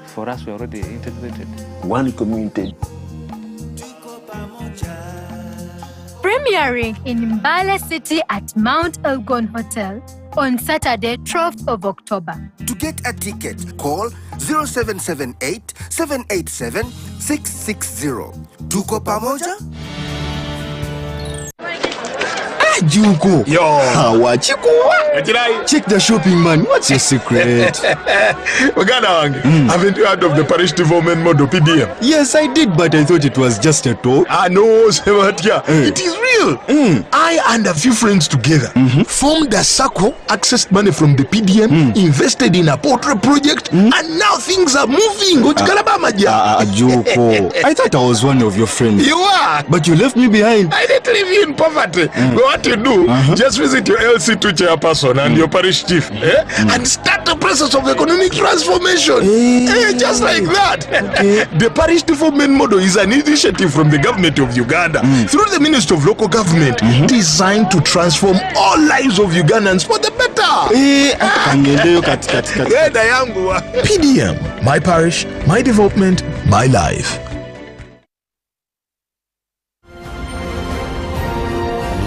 for us, we're already integrated. One community. Premiering in Mbale City at Mount Elgon Hotel on Saturday, 12th of October. To get a ticket, call 0778 787 660. Tuko Pamoja? Juko. Yo. Check the shopping, man. What's your secret? Haven't you heard of the parish development model PDM? Yes, I did, but I thought it was just a talk. No, Sebatia. It is real. I and a few friends together formed a circle, accessed money from the PDM, invested in a portrait project, and now things are moving. Juko, I thought I was one of your friends. You are. But you left me behind. I didn't leave you in poverty. What you do, just visit your LC2 chairperson and your parish chief and start the process of economic transformation. Just like that. The parish development model is an initiative from the government of Uganda through the Ministry of Local Government designed to transform all lives of Ugandans for the better. PDM, my parish, my development, my life.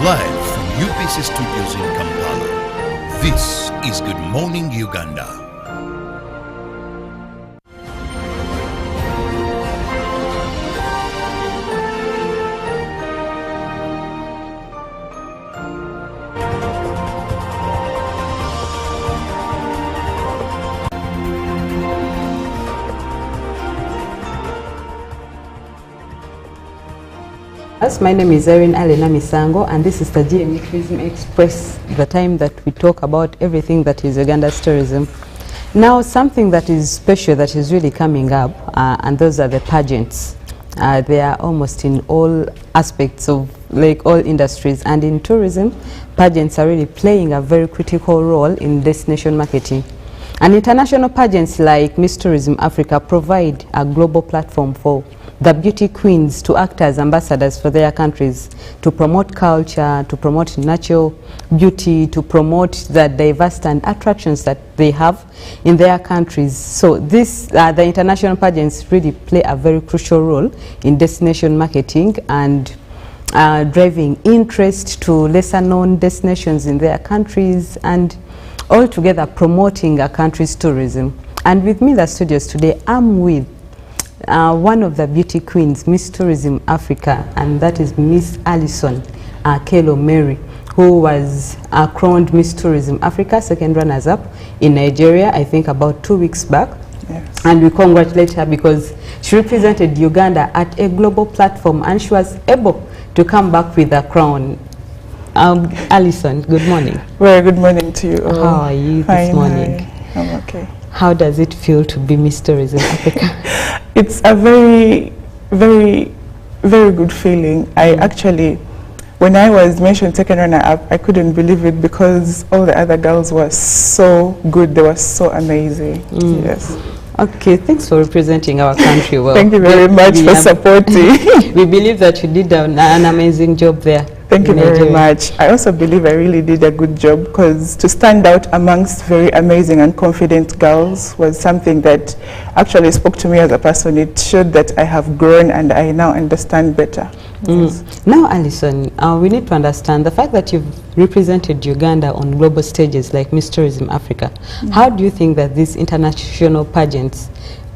Live from UPC Studios in Kampala, this is Good Morning Uganda. My name is Erin Alena Misango, and this is the GME Tourism Express, the time that we talk about everything that is Uganda's tourism. Now, something that is special that is really coming up, and those are the pageants. They are almost in all aspects of like all industries, and in tourism, pageants are really playing a very critical role in destination marketing. And international pageants like Miss Tourism Africa provide a global platform for the beauty queens to act as ambassadors for their countries, to promote culture, to promote natural beauty, to promote the diverse and attractions that they have in their countries. So this, the international pageants really play a very crucial role in destination marketing and driving interest to lesser known destinations in their countries and altogether promoting a country's tourism. And with me in the studios today, I'm with one of the beauty queens, Miss Tourism Africa, and that is Miss Alison Kelo Mary, who was crowned Miss Tourism Africa, second runners-up in Nigeria, I think about 2 weeks back. Yes. And we congratulate her because she represented Uganda at a global platform and she was able to come back with a crown. Alison, good morning. Very good morning to you all. How are you this morning? Hi. I'm okay. How does it feel to be Miss Tourism Africa? It's a very, very, very good feeling. I actually, when I was mentioned second runner-up, I couldn't believe it because all the other girls were so good. They were so amazing. Yes. Okay, thanks for representing our country well. Thank you very much for supporting. We believe that you did an amazing job there. Thank you very much. I also believe I really did a good job because to stand out amongst very amazing and confident girls was something that actually spoke to me as a person. It showed that I have grown and I now understand better. Yes. Now, Alison, we need to understand the fact that you've represented Uganda on global stages like Miss Tourism Africa. How do you think that these international pageants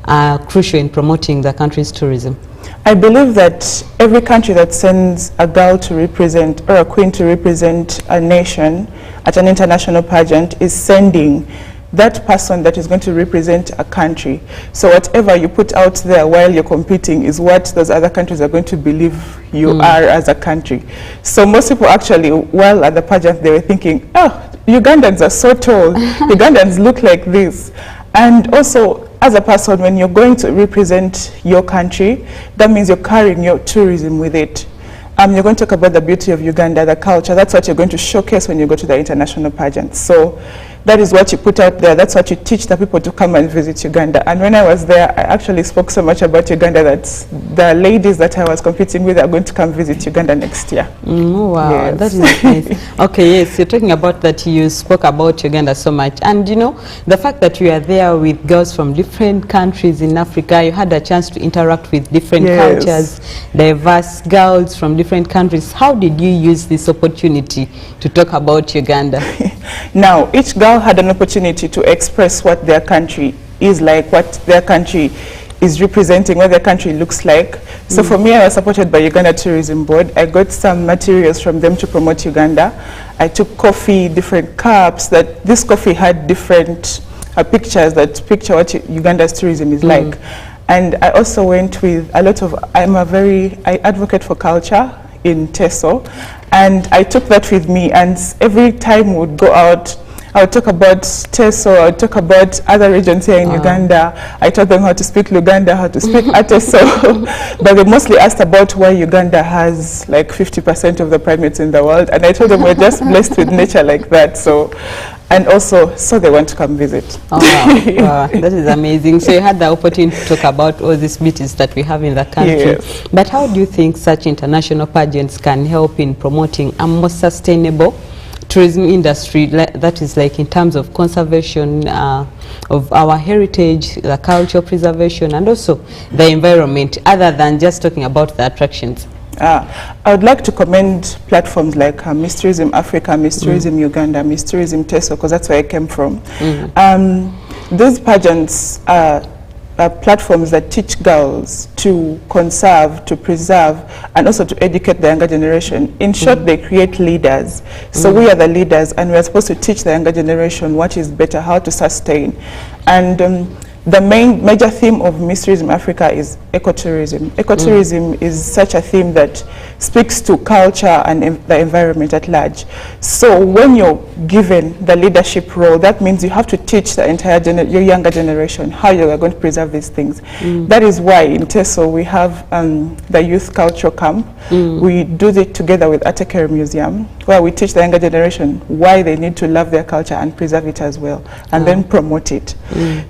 are crucial in promoting the country's tourism? I believe that every country that sends a girl to represent or a queen to represent a nation at an international pageant is sending that person that is going to represent a country. So whatever you put out there while you're competing is what those other countries are going to believe you are as a country. So most people actually, while at the pageant, they were thinking, oh, Ugandans are so tall. Ugandans look like this. And also, as a person, when you're going to represent your country, that means you're carrying your tourism with it. You're going to talk about the beauty of Uganda, the culture. That's what you're going to showcase when you go to the international pageant. So that is what you put out there. That's what you teach the people to come and visit Uganda. And when I was there, I actually spoke so much about Uganda that the ladies that I was competing with are going to come visit Uganda next year. Wow, yes. That is nice. Okay, yes, you're talking about that you spoke about Uganda so much. And you know, the fact that you are there with girls from different countries in Africa, you had a chance to interact with different cultures, diverse girls from different countries. How did you use this opportunity to talk about Uganda? Now, each girl had an opportunity to express what their country is like, what their country is representing, what their country looks like. So for me, I was supported by Uganda Tourism Board. I got some materials from them to promote Uganda. I took coffee, different cups, that this coffee had different pictures that picture what Uganda's tourism is like. And I also went with a lot of, I advocate for culture in Teso, and I took that with me, and every time we would go out, I would talk about Teso, I would talk about other regions here in Uganda. I taught them how to speak Luganda, how to speak Ateso, but they mostly asked about why Uganda has like 50% of the primates in the world, and I told them we're just blessed with nature like that, and also, so they want to come visit. Oh, wow. Wow, that is amazing. So you had the opportunity to talk about all these beauties that we have in the country. Yes. But how do you think such international pageants can help in promoting a more sustainable tourism industry, that is like in terms of conservation of our heritage, the cultural preservation, and also the environment, other than just talking about the attractions? I would like to commend platforms like Miss Tourism Africa, Miss Tourism Uganda, Miss Tourism Teso, because that's where I came from. These pageants are platforms that teach girls to conserve, to preserve, and also to educate the younger generation. In short, they create leaders. So we are the leaders, and we are supposed to teach the younger generation what is better, how to sustain. And the major theme of Miss Tourism Africa is ecotourism. Ecotourism is such a theme that speaks to culture and the environment at large. So when you're given the leadership role, that means you have to teach the entire your younger generation how you are going to preserve these things. That is why in Teso we have the Youth Cultural Camp. We do it together with Atekere Museum, where we teach the younger generation why they need to love their culture and preserve it as well, and then promote it.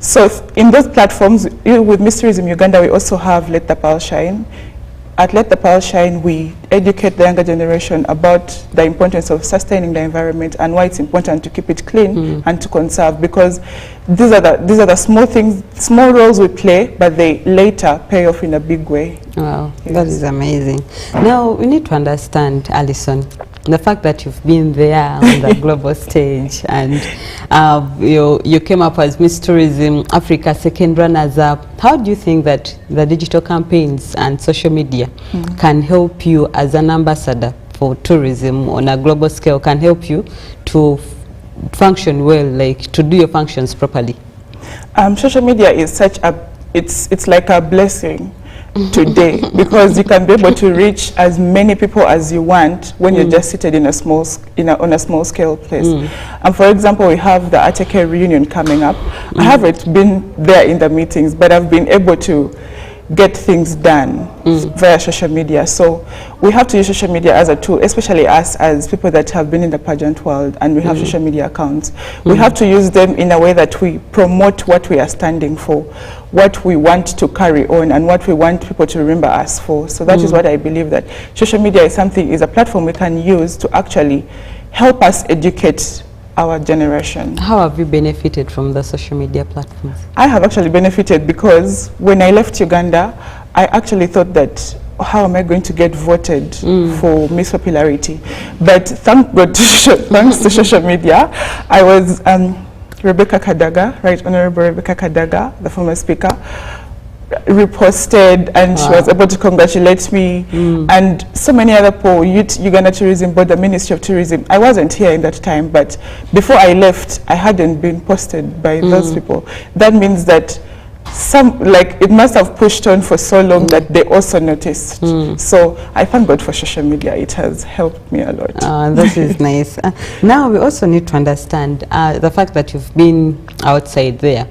So in those platforms, with Miss Tourism Uganda, we also have Let the Pearl Shine. At Let the Pearl Shine, we educate the younger generation about the importance of sustaining the environment and why it's important to keep it clean and to conserve, because these are the small things, small roles we play, but they later pay off in a big way. Wow, that is amazing. Now, we need to understand, Alison, the fact that you've been there on the global stage, and you came up as Miss Tourism Africa second runners-up. How do you think that the digital campaigns and social media can help you as an ambassador for tourism on a global scale, can help you to function well, like to do your functions properly? Social media is such a, it's like a blessing today, because you can be able to reach as many people as you want when you're just seated in a small on a small scale place. And for example, we have the Atekere reunion coming up. I haven't been there in the meetings, but I've been able to get things done via social media. So we have to use social media as a tool, especially us as people that have been in the pageant world and we have social media accounts. We have to use them in a way that we promote what we are standing for, what we want to carry on, and what we want people to remember us for. So that is what I believe, that social media is a platform we can use to actually help us educate our generation. How have you benefited from the social media platforms? I have actually benefited, because when I left Uganda, I actually thought that, how am I going to get voted for Miss Popularity? But thank God, thanks to social media, I was Rebecca Kadaga, Right Honorable Rebecca Kadaga, the former speaker, reposted, and she was able to congratulate me, and so many other people, Uganda Tourism Board, the Ministry of Tourism. I wasn't here in that time, but before I left, I hadn't been posted by those people. That means that it must have pushed on for so long that they also noticed. So I thank God for social media. It has helped me a lot. This is nice. Now we also need to understand the fact that you've been outside there.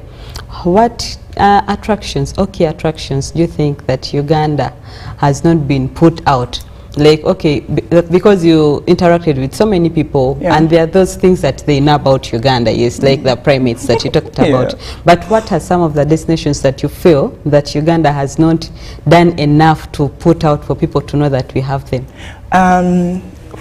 What attractions, key attractions, do you think that Uganda has not been put out? Like, okay, because you interacted with so many people, and there are those things that they know about Uganda, yes, like the primates that you talked about. But what are some of the destinations that you feel that Uganda has not done enough to put out for people to know that we have them?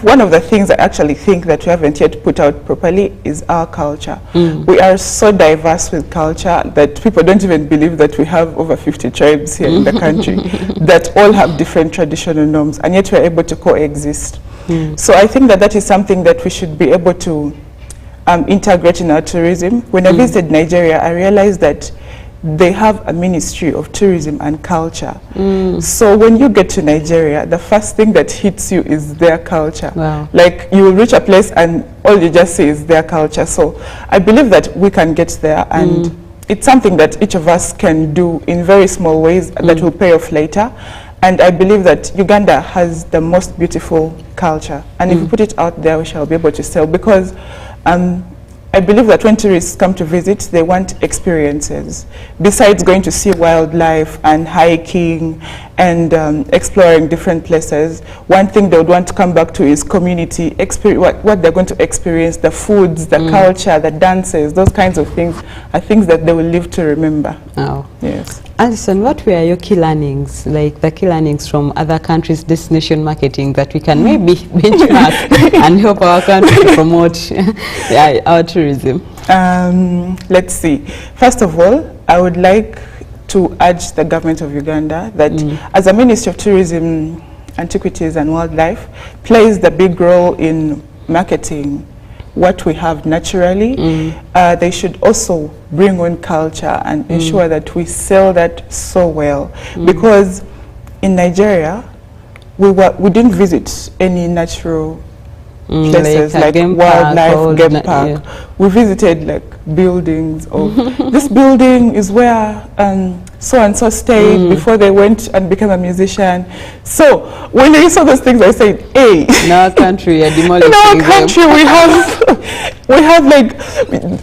One of the things I actually think that we haven't yet put out properly is our culture. We are so diverse with culture that people don't even believe that we have over 50 tribes here in the country that all have different traditional norms, and yet we're able to coexist. So I think that that is something that we should be able to integrate in our tourism. When I visited Nigeria, I realized that they have a Ministry of Tourism and Culture. So when you get to Nigeria, the first thing that hits you is their culture. Wow. Like you will reach a place and all you just see is their culture. So I believe that we can get there, and it's something that each of us can do in very small ways that will pay off later. And I believe that Uganda has the most beautiful culture. And if we put it out there, we shall be able to sell, because I believe that when tourists come to visit, they want experiences. Besides going to see wildlife and hiking and exploring different places, one thing they would want to come back to is community, what they're going to experience, the foods, the culture, the dances, those kinds of things are things that they will live to remember. Oh. Yes. Alison, what were your key learnings, like the key learnings from other countries' destination marketing that we can maybe benchmark and help our country to promote our tourism? Let's see. First of all, I would like to urge the government of Uganda that as a Ministry of Tourism, Antiquities and Wildlife plays the big role in marketing what we have naturally, they should also bring on culture and ensure that we sell that so well. Because in Nigeria, we didn't visit any natural places like wildlife, game park. We visited like buildings of, this building is where so-and-so stayed before they went and became a musician. So when I saw those things, I said, hey. In our country, in our country, we have like,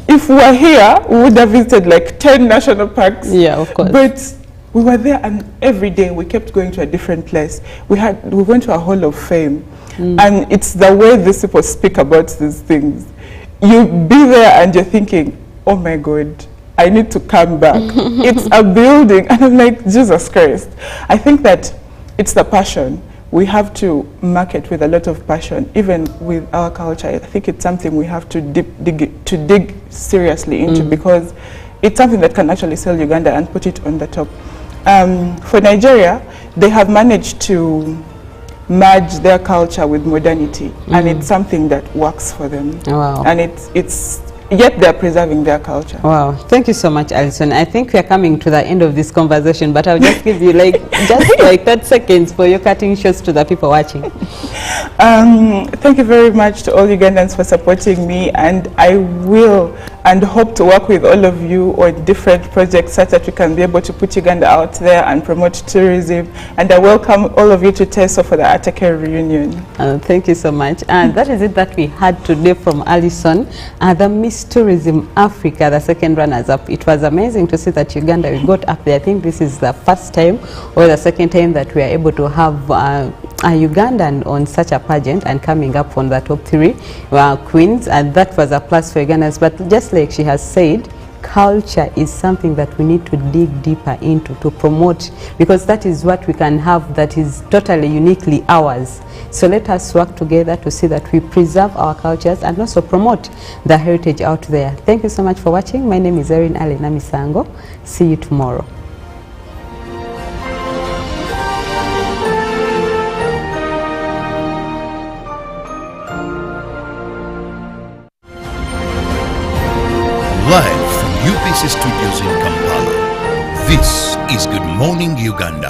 if we were here, we would have visited like 10 national parks. Yeah, of course. But we were there, and every day we kept going to a different place. We went to a Hall of Fame. And it's the way these people speak about these things. You be there and you're thinking, oh my God, I need to come back. It's a building. And I'm like, Jesus Christ. I think that it's the passion. We have to market with a lot of passion, even with our culture. I think it's something we have to dig seriously into, because it's something that can actually sell Uganda and put it on the top. For Nigeria, they have managed to merge their culture with modernity, and it's something that works for them. Wow. And it's yet they're preserving their culture. Wow, thank you so much, Alison. I think we are coming to the end of this conversation, but I'll just give you just like 30 seconds for your cutting shots to the people watching. Thank you very much to all Ugandans for supporting me, and I will and hope to work with all of you on different projects such that we can be able to put Uganda out there and promote tourism. And I welcome all of you to TESO for the Atake reunion. Thank you so much. And that is it that we had today from Alison, the Miss Tourism Africa, the second runners-up. It was amazing to see that Uganda, we got up there. I think this is the first time or the second time that we are able to have a Ugandan on such a pageant and coming up on the top 3 queens, and that was a plus for Ugandans. But just like she has said, culture is something that we need to dig deeper into to promote, because that is what we can have that is totally uniquely ours. So let us work together to see that we preserve our cultures and also promote the heritage out there. Thank you so much for watching. My name is Erin Alena Misango. See you tomorrow. Live from UPC Studios in Kampala, this is Good Morning Uganda.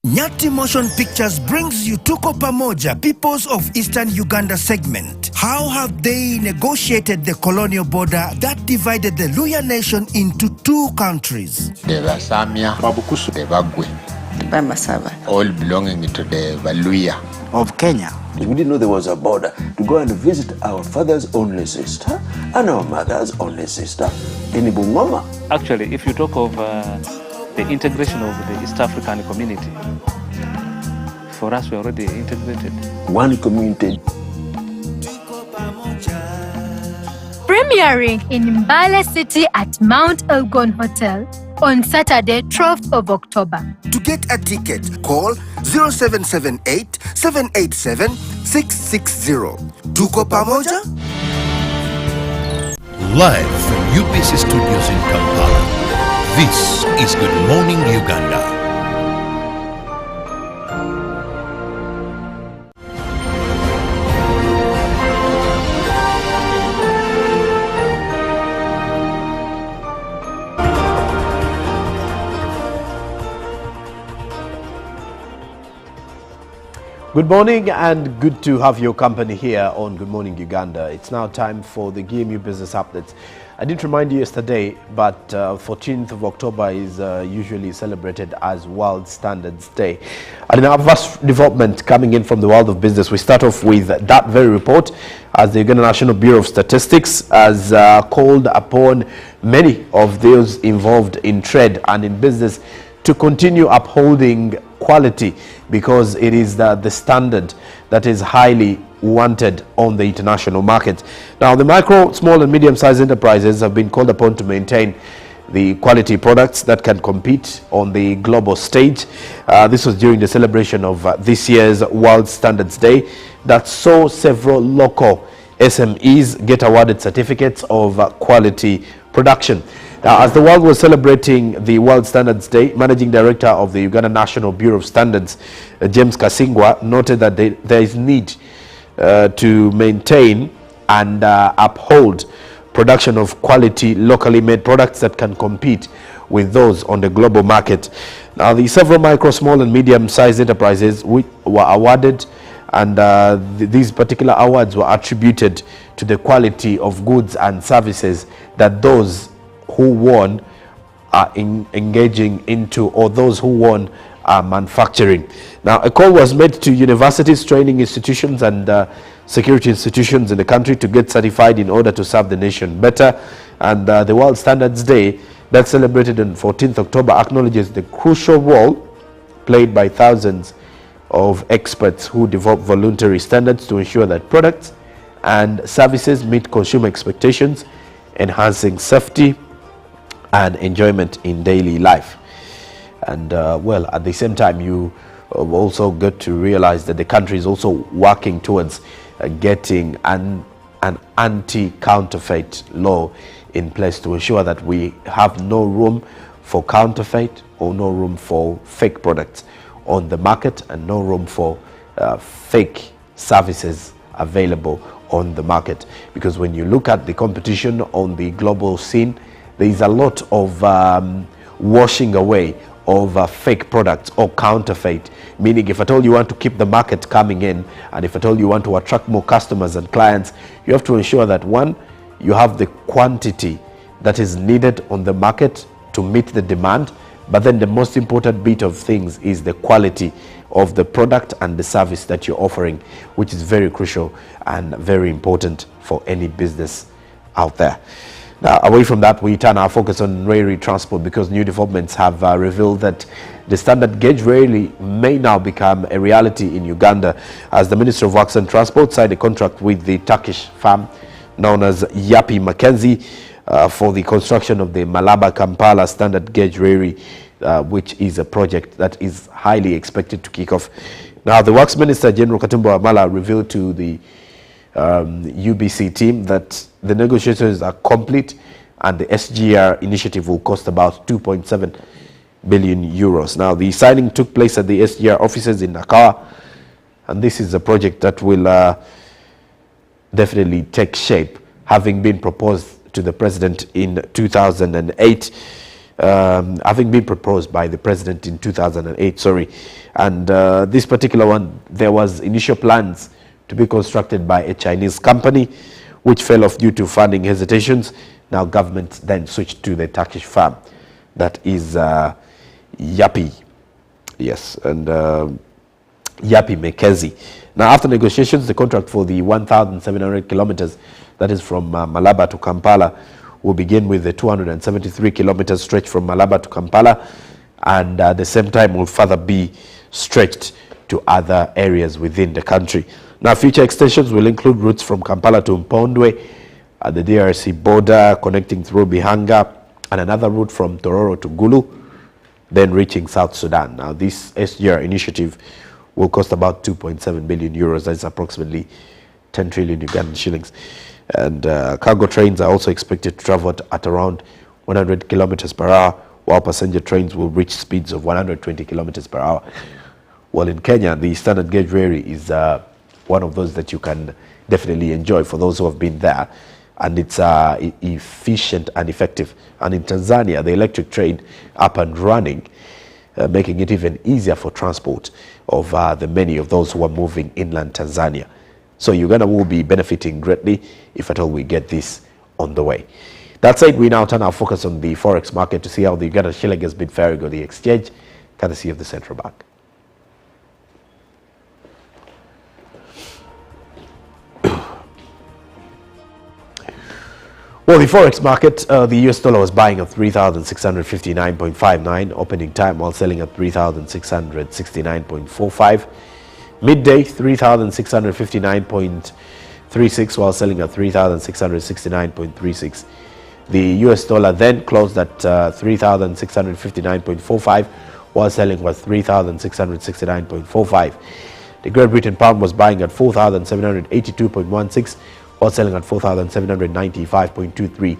Nyati Motion Pictures brings you Tuko Pamoja, Peoples of Eastern Uganda segment. How have they negotiated the colonial border that divided the Luya nation into 2 countries? The Basamia, Babukusu, the Bagwe, the Bamasava, all belonging to the Baluya of Kenya. We didn't know there was a border to go and visit our father's only sister and our mother's only sister in Bungoma. Actually, if you talk of the integration of the East African community, for us, we're already integrated. One community. Premiering in Mbale City at Mount Elgon Hotel on Saturday, 12th of October. To get a ticket, call 0778 787 660. Tuko Pamoja? Live from UPC Studios in Kampala, this is Good Morning Uganda. Good morning and good to have your company here on Good Morning Uganda. It's now time for the GMU Business Updates. I didn't remind you yesterday, but 14th of October is usually celebrated as World Standards Day. And in our vast development coming in from the world of business, we start off with that very report as the Uganda National Bureau of Statistics has called upon many of those involved in trade and in business to continue upholding quality, because it is the standard that is highly wanted on the international market. Now, the micro, small and medium-sized enterprises have been called upon to maintain the quality products that can compete on the global stage. This was during the celebration of this year's World Standards Day that saw several local SMEs get awarded certificates of quality production. Now, as the world was celebrating the World Standards Day, Managing Director of the Uganda National Bureau of Standards, James Kasingwa, noted that there is need to maintain and uphold production of quality locally made products that can compete with those on the global market. Now, the several micro, small and medium-sized enterprises were awarded, and these particular awards were attributed to the quality of goods and services that those who won are engaging into, or those who won are manufacturing. Now, a call was made to universities, training institutions and security institutions in the country to get certified in order to serve the nation better. And the World Standards Day that's celebrated on 14th October acknowledges the crucial role played by thousands of experts who develop voluntary standards to ensure that products and services meet consumer expectations, enhancing safety and enjoyment in daily life. And well, at the same time, you also get to realize that the country is also working towards getting an anti-counterfeit law in place to ensure that we have no room for counterfeit or no room for fake products on the market, and no room for fake services available on the market. Because when you look at the competition on the global scene, there is a lot of washing away of fake products or counterfeit, meaning if at all you want to keep the market coming in, and if at all you want to attract more customers and clients, you have to ensure that, one, you have the quantity that is needed on the market to meet the demand, but then the most important bit of things is the quality of the product and the service that you're offering, which is very crucial and very important for any business out there. Now, away from that, we turn our focus on railway transport, because new developments have revealed that the standard gauge railway may now become a reality in Uganda, as the Ministry of Works and Transport signed a contract with the Turkish firm known as Yapi Mackenzie for the construction of the Malaba-Kampala standard gauge railway, which is a project that is highly expected to kick off. Now, the Works Minister, General Katumba Wamala, revealed to the UBC team that the negotiations are complete and the SGR initiative will cost about 2.7 billion euros. Now, the signing took place at the SGR offices in Nakawa, and this is a project that will definitely take shape, having been proposed to the president in 2008. Having been proposed by the president in 2008, sorry. And this particular one, there was initial plans to be constructed by a Chinese company, which fell off due to funding hesitations. Now, government then switched to the Turkish firm that is Yapi. Yes, and Yapi Mackenzie. Now, after negotiations, the contract for the 1,700 kilometers, that is from Malaba to Kampala, will begin with the 273 kilometers stretch from Malaba to Kampala, and at the same time will further be stretched to other areas within the country. Now, future extensions will include routes from Kampala to Mpondwe at the DRC border, connecting through Bihanga, and another route from Tororo to Gulu, then reaching South Sudan. Now, this SGR initiative will cost about 2.7 billion euros. That's approximately 10 trillion Ugandan shillings. And cargo trains are also expected to travel at around 100 kilometers per hour, while passenger trains will reach speeds of 120 kilometers per hour. Well, in Kenya, the standard gauge railway is one of those that you can definitely enjoy for those who have been there, and it's efficient and effective. And in Tanzania, the electric train up and running, making it even easier for transport of the many of those who are moving inland Tanzania. So Uganda will be benefiting greatly if at all we get this on the way. That said, we now turn our focus on the forex market to see how the Uganda shilling has been faring on the exchange, courtesy of the central bank. Well, the forex market, the US dollar was buying at 3,659.59 opening time, while selling at 3,669.45. Midday, 3,659.36, while selling at 3,669.36. The US dollar then closed at 3,659.45, while selling at 3,669.45. The Great Britain pound was buying at 4,782.16, while selling at 4,795.23.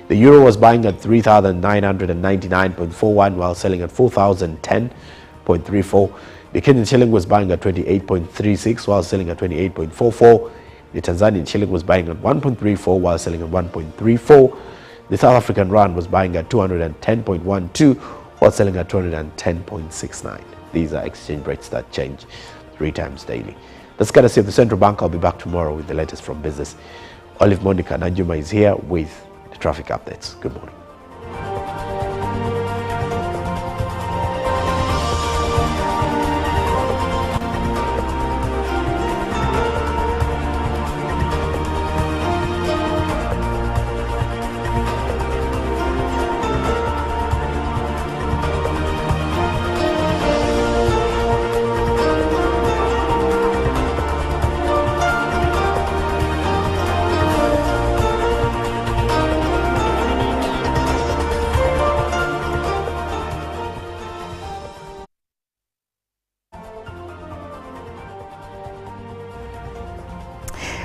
The euro was buying at 3,999.41, while selling at 4,010.34. The Kenyan shilling was buying at 28.36, while selling at 28.44. The Tanzanian shilling was buying at 1.34, while selling at 1.34. The South African rand was buying at 210.12, while selling at 210.69. These are exchange rates that change 3 times daily. That's courtesy of the central bank. I'll be back tomorrow with the latest from business. Olive Monica Najuma is here with the traffic updates. Good morning.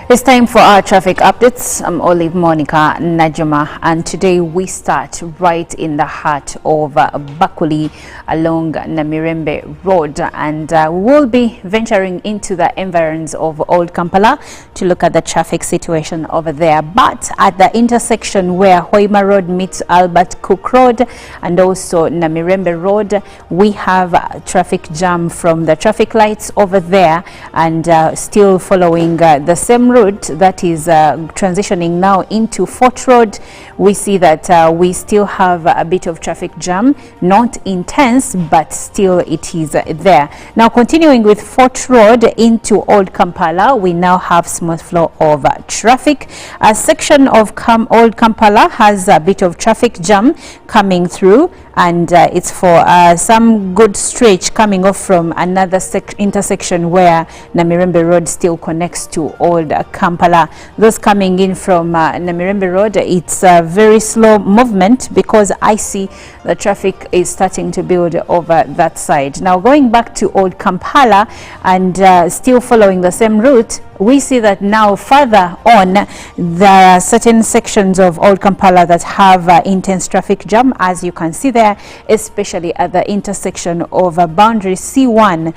It's time for our traffic updates. I'm Olive Monica Najuma, and today we start right in the heart of Bakuli along Namirembe Road, and we'll be venturing into the environs of Old Kampala to look at the traffic situation over there. But at the intersection where Hoima Road meets Albert Cook Road and also Namirembe Road, we have a traffic jam from the traffic lights over there, and still following the same route that is transitioning now into Fort Road. We see that we still have a bit of traffic jam, not intense, but still it is there. Now continuing with Fort Road into Old Kampala, we now have smooth flow of traffic. A section of Old Kampala has a bit of traffic jam coming through, and it's for some good stretch coming off from another intersection where Namirembe Road still connects to Old Kampala. Those coming in from Namirembe Road, it's a very slow movement because I see the traffic is starting to build over that side. Now going back to Old Kampala and still following the same route, we see that now further on there are certain sections of Old Kampala that have intense traffic jam, as you can see there, especially at the intersection of boundary C1.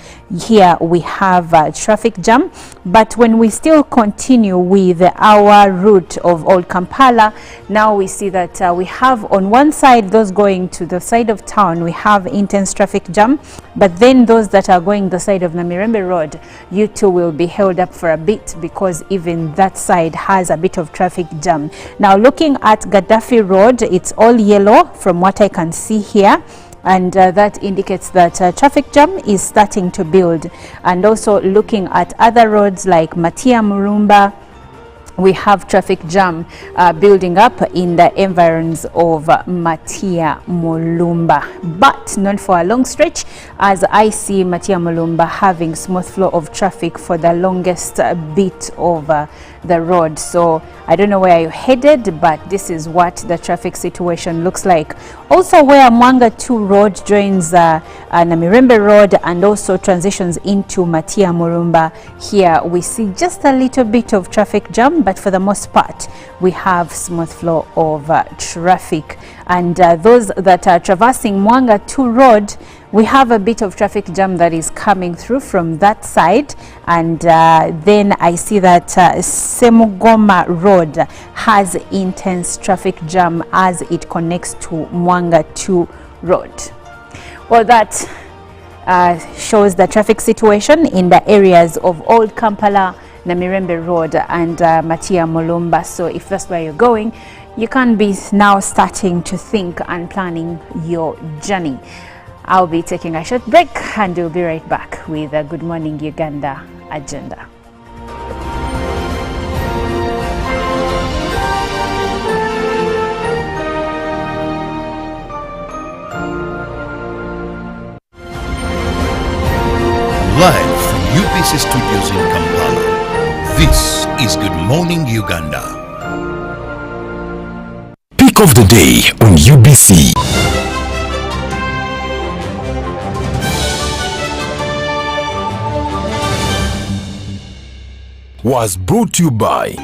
Here we have traffic jam, but when we still continue with our route of Old Kampala, now we see that we have on one side those going to the side of town, we have intense traffic jam, but then those that are going the side of Namirembe Road, you two will be held up for a bit because even that side has a bit of traffic jam. Now looking at Gaddafi Road, it's all yellow from what I can see here, and that indicates that traffic jam is starting to build. And also looking at other roads like Matia Murumba, we have traffic jam building up in the environs of Matia Mulumba, but not for a long stretch, as I see Matia Mulumba having smooth flow of traffic for the longest bit of the road. So I don't know where you're headed, but this is what the traffic situation looks like. Also where Mwanga 2 Road joins Namirembe Road and also transitions into Matia Mulumba, here we see just a little bit of traffic jam, but for the most part we have smooth flow of traffic. And those that are traversing Mwanga 2 Road, we have a bit of traffic jam that is coming through from that side, and then I see that Semugoma Road has intense traffic jam as it connects to Mwanga 2 Road. Well, that shows the traffic situation in the areas of Old Kampala, Namirembe Road and Matia Mulumba. So if that's where you're going, you can be now starting to think and planning your journey. I'll be taking a short break and we'll be right back with a Good Morning Uganda agenda. Live from UBC Studios in Kampala, this is Good Morning Uganda. Pick of the day on UBC. Was brought to you by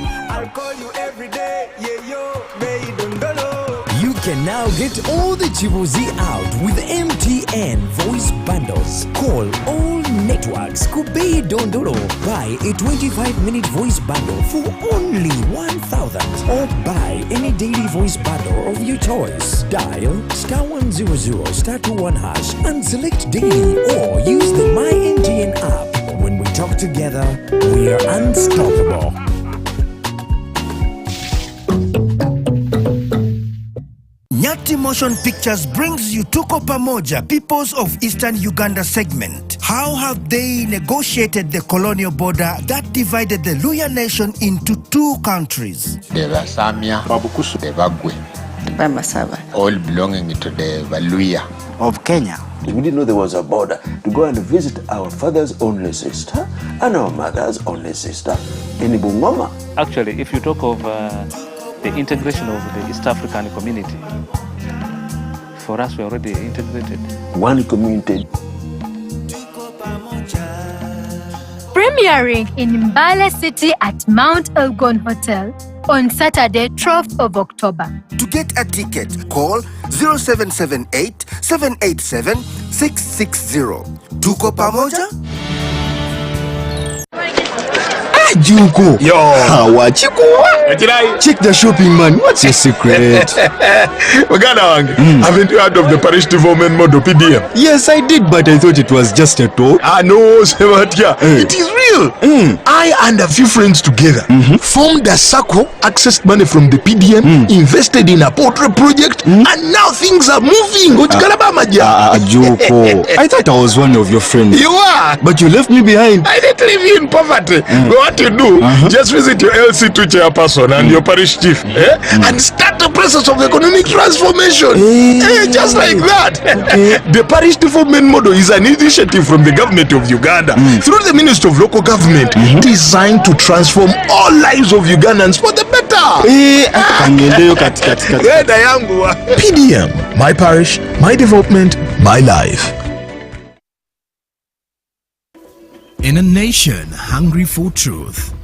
You can now get all the Chibuzi out with MTN voice bundles. Call all networks Kubei Dondoro. Buy a 25-minute voice bundle for only 1,000 or buy any daily voice bundle of your choice. Dial *100 *21 hash and select daily or use the My MTN app. When we talk together, we are unstoppable. Nyati Motion Pictures brings you Tuko Pamoja, Peoples of Eastern Uganda segment. How have they negotiated the colonial border that divided the Luya nation into two countries? The Basamia, Babukusu, the Bagwe, Bamasava, all belonging to the Valuya of Kenya. We didn't know there was a border to go and visit our father's only sister and our mother's only sister in Bungoma. Actually, if you talk of the integration of the East African community, for us, we're already integrated. One community. Premiering in Mbale City at Mount Elgon Hotel on Saturday, 12th of October. To get a ticket, call 0778 787 660. Tuko Pamoja? Junko. Yo. Hawachikuwa. Check the shopping, man. What's your secret? Uganda wange. Haven't you heard of the parish development model PDM? Yes, I did, but I thought it was just a talk. No, Sebatia. It is real. I and a few friends together formed a circle, accessed money from the PDM, invested in a portrait project, and now things are moving. Junko. I thought I was one of your friends. You are. But you left me behind. I didn't leave you in poverty. What you do, just visit your LC2 chairperson and your parish chief and start the process of economic transformation. Just like that. The parish development model is an initiative from the government of Uganda through the Ministry of Local Government designed to transform all lives of Ugandans for the better. PDM, my parish, my development, my life. In a nation hungry for truth,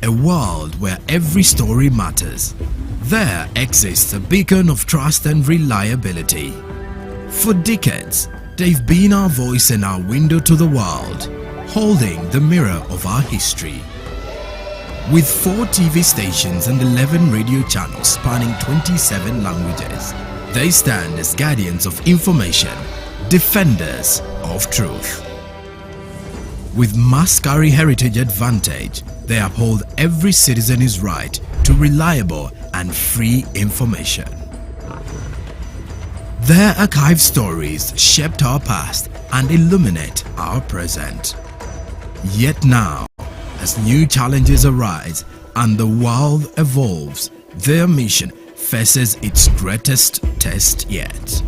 a world where every story matters, there exists a beacon of trust and reliability. For decades, they've been our voice and our window to the world, holding the mirror of our history. With 4 TV stations and 11 radio channels spanning 27 languages, they stand as guardians of information, defenders of truth. With Maskari Heritage Advantage, they uphold every citizen's right to reliable and free information. Their archive stories shaped our past and illuminate our present. Yet now, as new challenges arise and the world evolves, their mission faces its greatest test yet.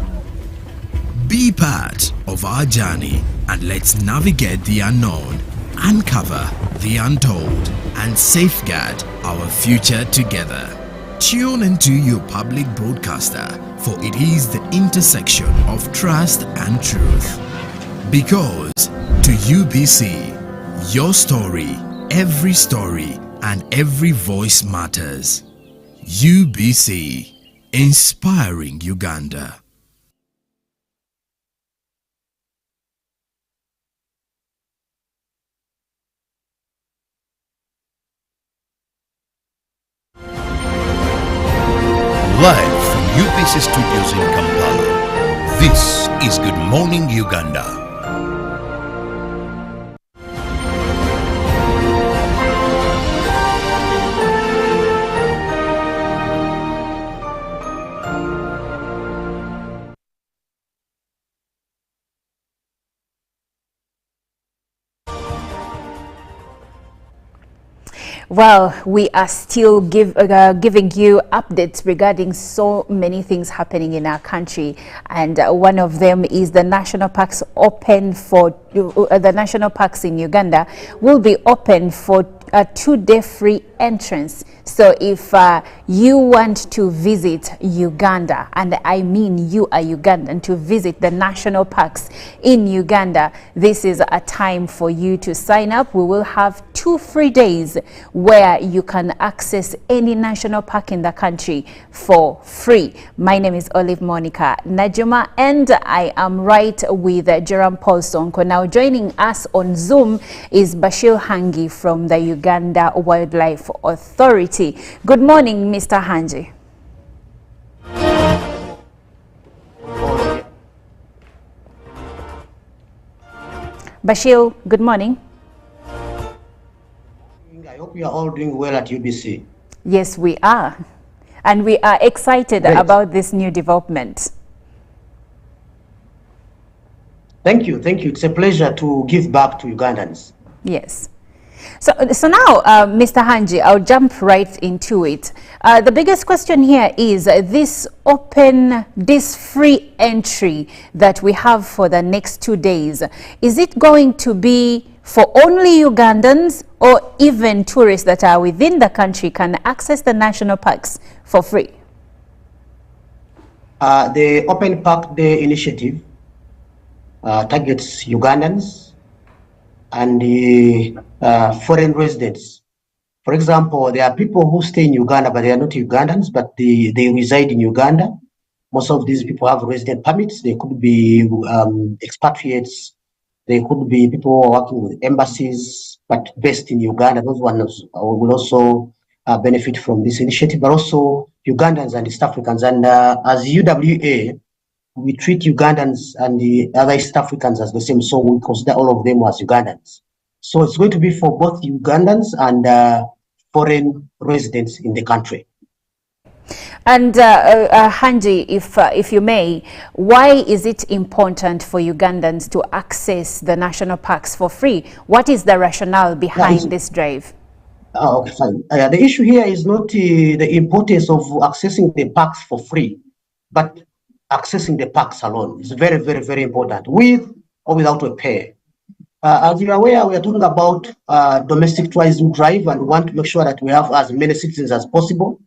Be part of our journey and let's navigate the unknown, uncover the untold, and safeguard our future together. Tune into your public broadcaster, for it is the intersection of trust and truth. Because to UBC, your story, and every voice matters. UBC, inspiring Uganda. Live from UBC Studios in Kampala, This is Good Morning Uganda. Well, we are still giving you updates regarding so many things happening in our country, and one of them is the national parks open for the national parks in Uganda will be open for a 2-day free entrance. So if you want to visit Uganda, and I mean you are Ugandan, to visit the national parks in Uganda, this is a time for you to sign up. We will have 2 free days where you can access any national park in the country for free. My name is Olive Monica Najuma, and I am right with Jerome Paul Sonko. Now joining us on Zoom is Bashir Hangi from the Uganda Wildlife Authority. Good morning, Mr. Hangi. Bashir, good morning. I hope you are all doing well at UBC. Yes, we are. And we are excited about this new development. Thank you. Thank you. It's a pleasure to give back to Ugandans. Yes. So now, Mr. Hangi, I'll jump right into it. The biggest question here is this free entry that we have for the next 2 days. Is it going to be for only Ugandans, or even tourists that are within the country can access the national parks for free? The Open Park Day initiative targets Ugandans and the foreign residents. For example, there are people who stay in Uganda, but they are not Ugandans, but they reside in Uganda. Most of these people have resident permits. They could be expatriates. They could be people working with embassies, but based in Uganda. Those ones will also benefit from this initiative, but also Ugandans and East Africans. And as UWA, we treat Ugandans and the other East Africans as the same, so we consider all of them as Ugandans. So it's going to be for both Ugandans and foreign residents in the country. And Hangi, if you may, why is it important for Ugandans to access the national parks for free? What is the rationale behind this drive? Okay, fine. The issue here is not the importance of accessing the parks for free, but accessing the parks alone is very, very, very important, with or without a pay. As you are aware, we are talking about domestic tourism drive, and we want to make sure that we have as many citizens as possible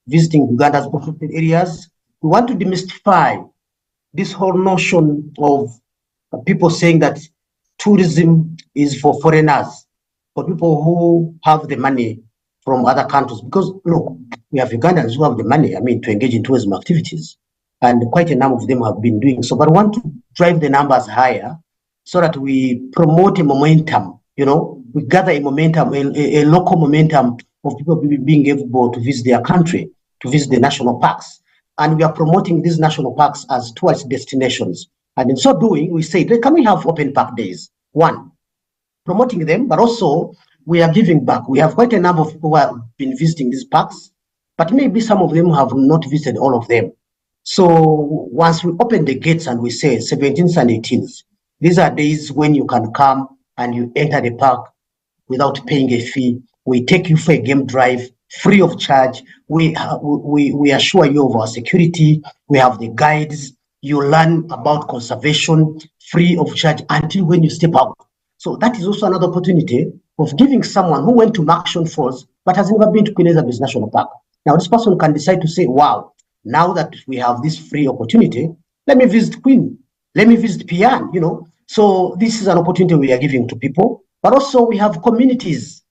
visiting Uganda's protected areas. We want to demystify this whole notion of people saying that tourism is for foreigners, for people who have the money from other countries. Because look, we have Ugandans who have the money, to engage in tourism activities, and quite a number of them have been doing so. But we want to drive the numbers higher so that we promote a momentum. We gather a momentum, a local momentum of people being able to visit their country, to visit the national parks. And we are promoting these national parks as tourist destinations. And in so doing, we say, can we have open park days? One, promoting them, but also we are giving back. We have quite a number of people who have been visiting these parks, but maybe some of them have not visited all of them. So once we open the gates and we say 17th and 18th, these are days when you can come and you enter the park without paying a fee. We take you for a game drive free of charge. We assure you of our security. We have the guides. You learn about conservation free of charge until when you step out. So that is also another opportunity of giving someone who went to Marshall Falls but has never been to Queen Elizabeth National Park. Now this person can decide to say, wow, now that we have this free opportunity, let me visit Queen, let me visit Pian, So this is an opportunity we are giving to people, but also we have communities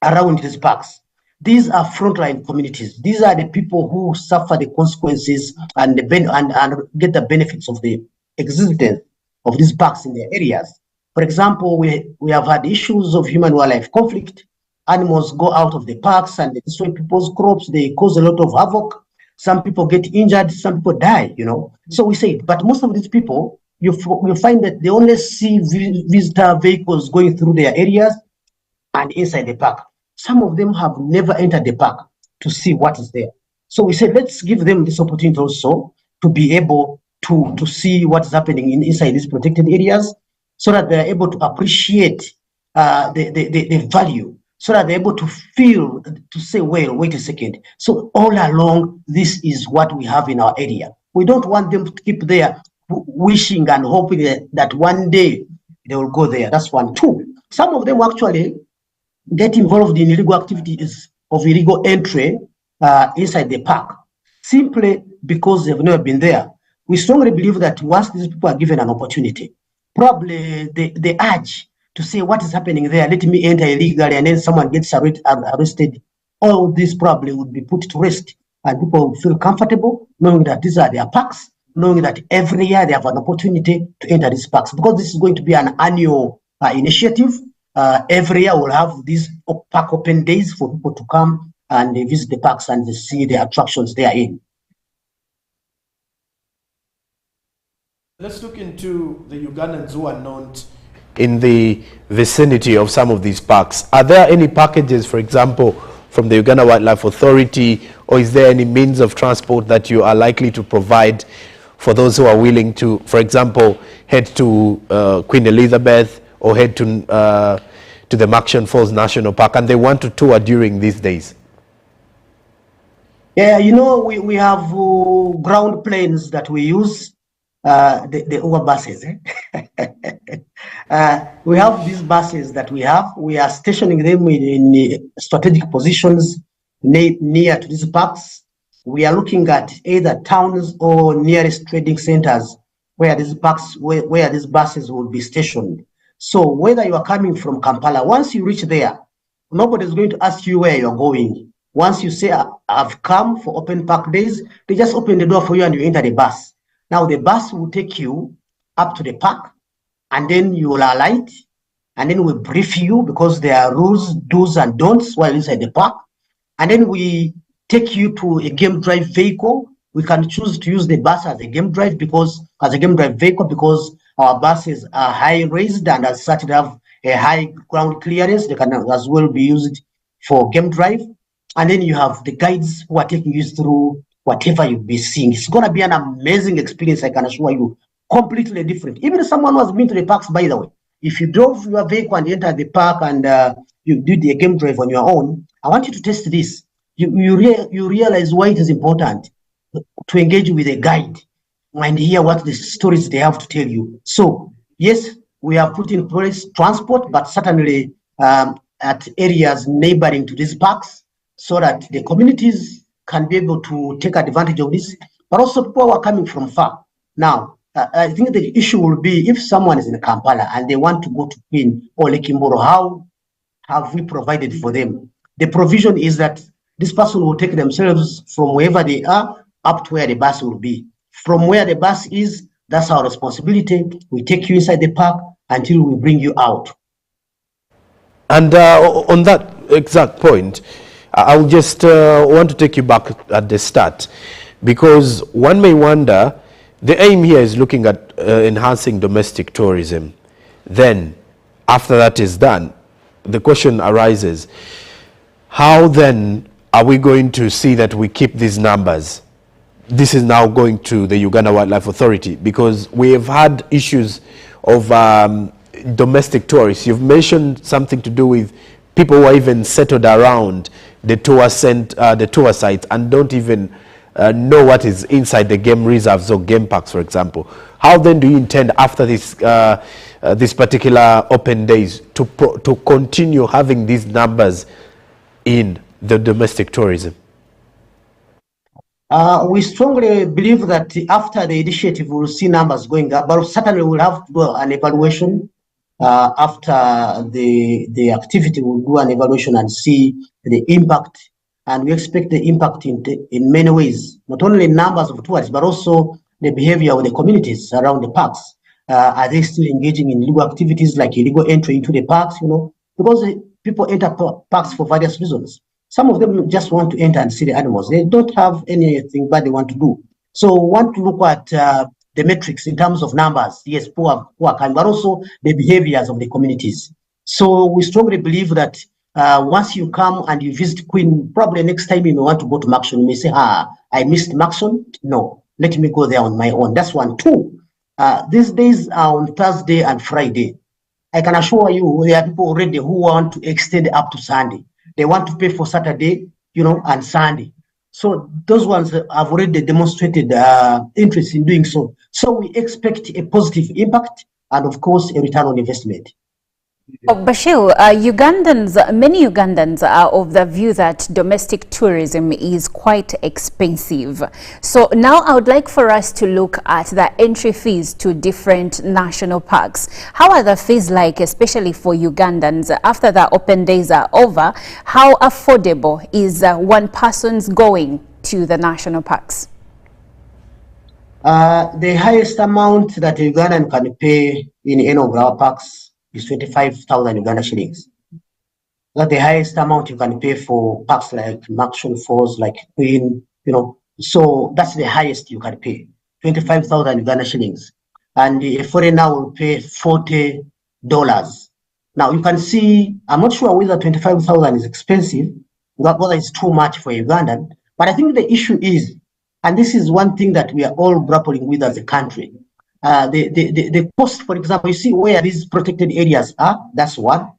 around these parks. These are frontline communities. These are the people who suffer the consequences and get the benefits of the existence of these parks in their areas. For example, we have had issues of human-wildlife conflict. Animals go out of the parks and they destroy people's crops. They cause a lot of havoc. Some people get injured, some people die, you know. So we say, but most of these people, you find that they only see visitor vehicles going through their areas and inside the park. Some of them have never entered the park to see what is there. So we said, let's give them this opportunity also to be able to see what is happening inside these protected areas, so that they're able to appreciate the value, so that they're able to feel, to say, well, wait a second. So all along, this is what we have in our area. We don't want them to keep there wishing and hoping that one day they will go there. That's one. Two, some of them actually get involved in illegal activities of illegal entry inside the park, simply because they've never been there. We strongly believe that once these people are given an opportunity, probably the urge to say what is happening there, let me enter illegally, and then someone gets arrested, all this probably would be put to rest, and people will feel comfortable knowing that these are their parks, knowing that every year they have an opportunity to enter these parks, because this is going to be an annual initiative. Every year we'll have these park open days for people to come and visit the parks and see the attractions they are in. Let's look into the Ugandans who are not in the vicinity of some of these parks. Are there any packages, for example, from the Uganda Wildlife Authority, or is there any means of transport that you are likely to provide for those who are willing to, for example, head to Queen Elizabeth or head to the Maction Falls National Park, and they want to tour during these days? Yeah, you know, we have ground planes that we use, the Uber buses. We have these buses that we are stationing them in strategic positions near to these parks. We are looking at either towns or nearest trading centers where these parks, where these buses will be stationed. So whether you are coming from Kampala, once you reach there, nobody is going to ask you where you're going. Once you say, I've come for open park days, they just open the door for you and you enter the bus. Now the bus will take you up to the park, and then you will alight, and then we brief you because there are rules, do's and don'ts while inside the park. And then we take you to a game drive vehicle. We can choose to use the bus as a game drive vehicle because our buses are high raised, and as such they have a high ground clearance. They can as well be used for game drive. And then you have the guides who are taking you through whatever you'll be seeing. It's going to be an amazing experience, I can assure you, completely different. Even if someone who has been to the parks, by the way, if you drove your vehicle and entered the park and you did the game drive on your own, I want you to test this. You realize why it is important to engage with a guide and hear what the stories they have to tell you. So, yes, we have put in place transport, but certainly at areas neighboring to these parks, so that the communities can be able to take advantage of this, but also people who are coming from far. Now, I think the issue will be if someone is in Kampala and they want to go to Queen or Lekimboro, how have we provided for them? The provision is that this person will take themselves from wherever they are up to where the bus will be. From where the bus is, that's our responsibility. We take you inside the park until we bring you out. And on that exact point, I'll just want to take you back at the start, because one may wonder, the aim here is looking at enhancing domestic tourism. Then, after that is done, the question arises, how then are we going to see that we keep these numbers? This is now going to the Uganda Wildlife Authority, because we have had issues of domestic tourists. You've mentioned something to do with people who are even settled around the tour sites and don't even know what is inside the game reserves or game parks, for example. How then do you intend, after this this particular open days, to continue having these numbers in the domestic tourism? We strongly believe that after the initiative, we'll see numbers going up, but certainly we'll have to do an evaluation. After the activity, we'll do an evaluation and see the impact. And we expect the impact in many ways, not only in numbers of tourists, but also the behavior of the communities around the parks. Are they still engaging in illegal activities like illegal entry into the parks, you know? Because people enter parks for various reasons. Some of them just want to enter and see the animals. They don't have anything bad they want to do. So we want to look at the metrics in terms of numbers. Yes, poor kind, but also the behaviors of the communities. So we strongly believe that once you come and you visit Queen, probably next time you may want to go to Maxon. You may say, I missed Maxon. No, let me go there on my own. That's one. Two, these days are on Thursday and Friday. I can assure you there are people already who want to extend up to Sunday. They want to pay for Saturday, and Sunday. So those ones have already demonstrated interest in doing so. So we expect a positive impact and, of course, a return on investment. Bashir, many Ugandans are of the view that domestic tourism is quite expensive. So now I would like for us to look at the entry fees to different national parks. How are the fees like, especially for Ugandans, after the open days are over? How affordable is one person's going to the national parks? The highest amount that a Ugandan can pay in any of our parks is 25,000 Uganda shillings. That's the highest amount you can pay for parks like Maxon Falls, like Queen, So that's the highest you can pay, 25,000 Uganda shillings. And a foreigner will pay $40. Now you can see, I'm not sure whether 25,000 is expensive, whether it's too much for Ugandan, but I think the issue is, and this is one thing that we are all grappling with as a country, the cost, for example, you see where these protected areas are, that's one.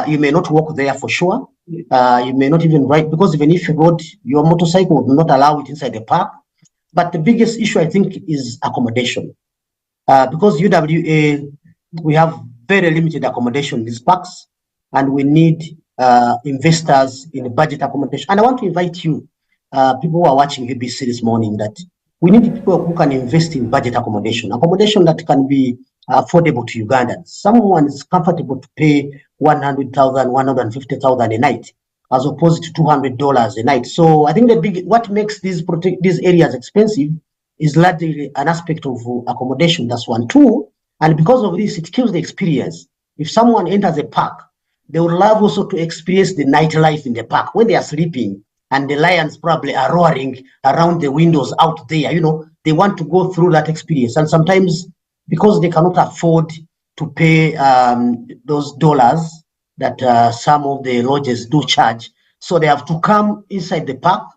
You may not walk there for sure. You may not even ride, because even if you rode, your motorcycle would not allow it inside the park. But the biggest issue, I think, is accommodation. Because UWA, we have very limited accommodation in these parks, and we need investors in budget accommodation. And I want to invite you, people who are watching UBC this morning, that we need people who can invest in budget accommodation that can be affordable to Ugandans. Someone is comfortable to pay 100,000, 150,000 a night, as opposed to $200 a night. So I think what makes these areas expensive is largely an aspect of accommodation. That's one. Two, and because of this, it kills the experience. If someone enters a park, they would love also to experience the nightlife in the park when they are sleeping. And the lions probably are roaring around the windows out there. They want to go through that experience. And sometimes, because they cannot afford to pay those dollars that some of the lodges do charge, so they have to come inside the park,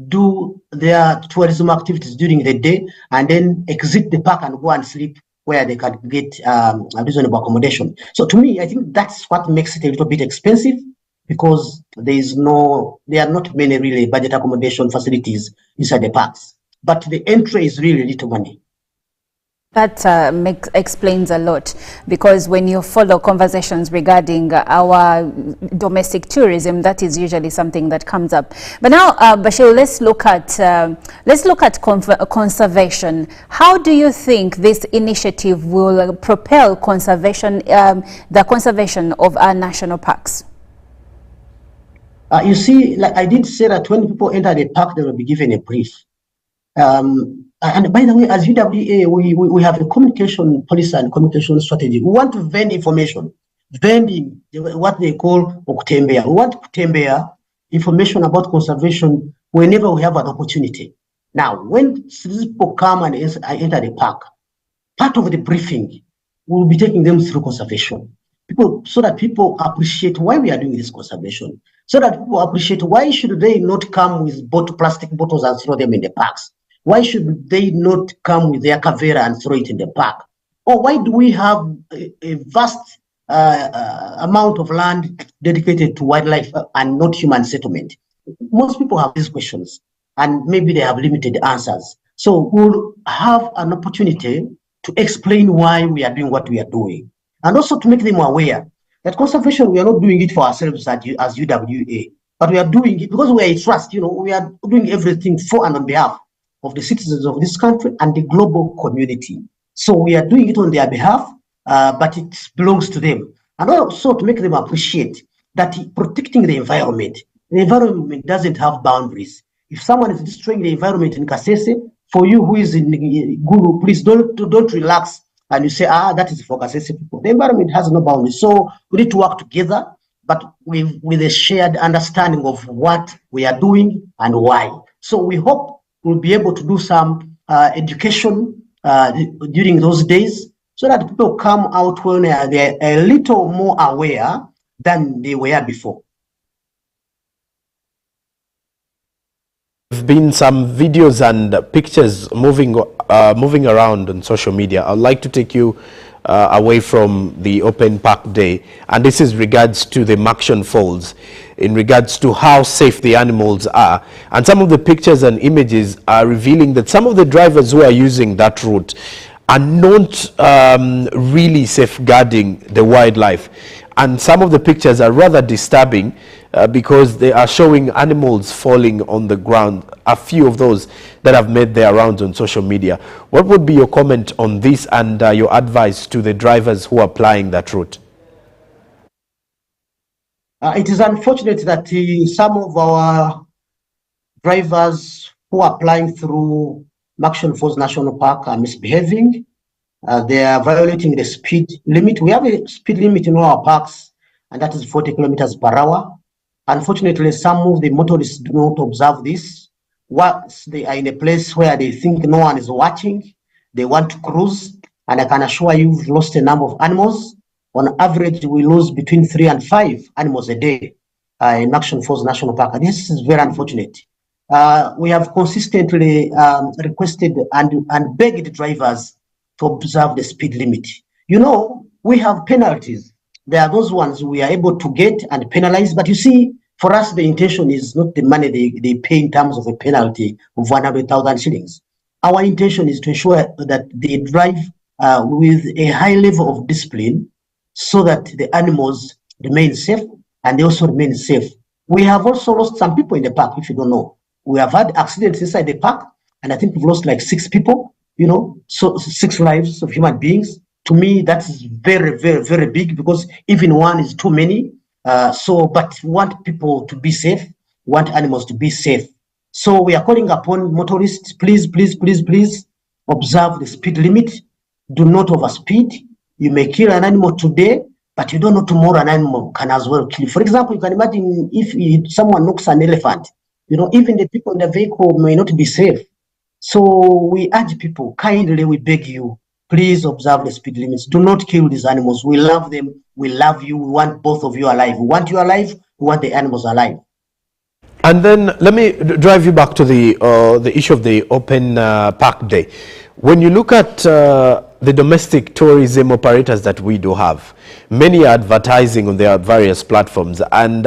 do their tourism activities during the day, and then exit the park and go and sleep where they can get a reasonable accommodation. So to me, I think that's what makes it a little bit expensive, because there are not many really budget accommodation facilities inside the parks. But the entry is really little money. That explains a lot, because when you follow conversations regarding our domestic tourism, that is usually something that comes up. But now, Bashir, let's look at conservation. How do you think this initiative will propel the conservation of our national parks? You see, like I did say that when people enter the park, they will be given a brief. And by the way, as UWA, we have a communication policy and communication strategy. We want to vend information, vending what they call okutembea. We want kutembea information about conservation whenever we have an opportunity. Now, when people come and enter the park, part of the briefing, we'll be taking them through conservation. So that people appreciate why we are doing this conservation. So that people appreciate why should they not come with plastic bottles and throw them in the parks? Why should they not come with their cavera and throw it in the park? Or why do we have a vast amount of land dedicated to wildlife and not human settlement? Most people have these questions, and maybe they have limited answers. So we'll have an opportunity to explain why we are doing what we are doing, and also to make them aware that conservation, we are not doing it for ourselves as UWA, but we are doing it because we are a trust. We are doing everything for and on behalf of the citizens of this country and the global community. So we are doing it on their behalf, but it belongs to them. And also to make them appreciate that protecting the environment doesn't have boundaries. If someone is destroying the environment in Kasese, for you who is in Gulu, please don't relax and you say, that is for Kasese people. The environment has no boundaries. So we need to work together but with a shared understanding of what we are doing and why. So we hope we'll be able to do some education during those days so that people come out when they're a little more aware than they were before. There have been some videos and pictures moving around on social media. I'd like to take you away from the Open Park Day, and this is regards to the Maction Falls, in regards to how safe the animals are. And some of the pictures and images are revealing that some of the drivers who are using that route are not really safeguarding the wildlife. And some of the pictures are rather disturbing because they are showing animals falling on the ground, a few of those that have made their rounds on social media. What would be your comment on this and your advice to the drivers who are plying that route? It is unfortunate that some of our drivers who are flying through Maction Falls National Park are misbehaving. They are violating the speed limit. We have a speed limit in our parks, and that is 40 kilometers per hour. Unfortunately, some of the motorists do not observe this. Once they are in a place where they think no one is watching, they want to cruise, and I can assure you we've lost a number of animals. On average, we lose between 3 and 5 animals a day in Maction Falls National Park, and this is very unfortunate. We have consistently requested and begged drivers to observe the speed limit. You know, we have penalties. There are those ones we are able to get and penalize, but you see, for us, the intention is not the money they pay in terms of a penalty of 100,000 shillings. Our intention is to ensure that they drive with a high level of discipline so that the animals remain safe and they also remain safe. We have also lost some people in the park, if you don't know. We have had accidents inside the park, and I think we've lost like 6 people, you know, so 6 lives of human beings. To me, that is very, very, very big because even one is too many. But we want people to be safe, we want animals to be safe. So we are calling upon motorists, please, please, please, please observe the speed limit. Do not overspeed. You may kill an animal today, but you don't know tomorrow an animal can as well kill you. For example, you can imagine if someone knocks an elephant, you know, even the people in the vehicle may not be safe. So we urge people, kindly, we beg you, please observe the speed limits. Do not kill these animals. We love them. We love you. We want both of you alive. We want you alive. We want the animals alive. And then let me drive you back to the issue of the Open Park Day. When you look at the domestic tourism operators that we do have, many are advertising on their various platforms, and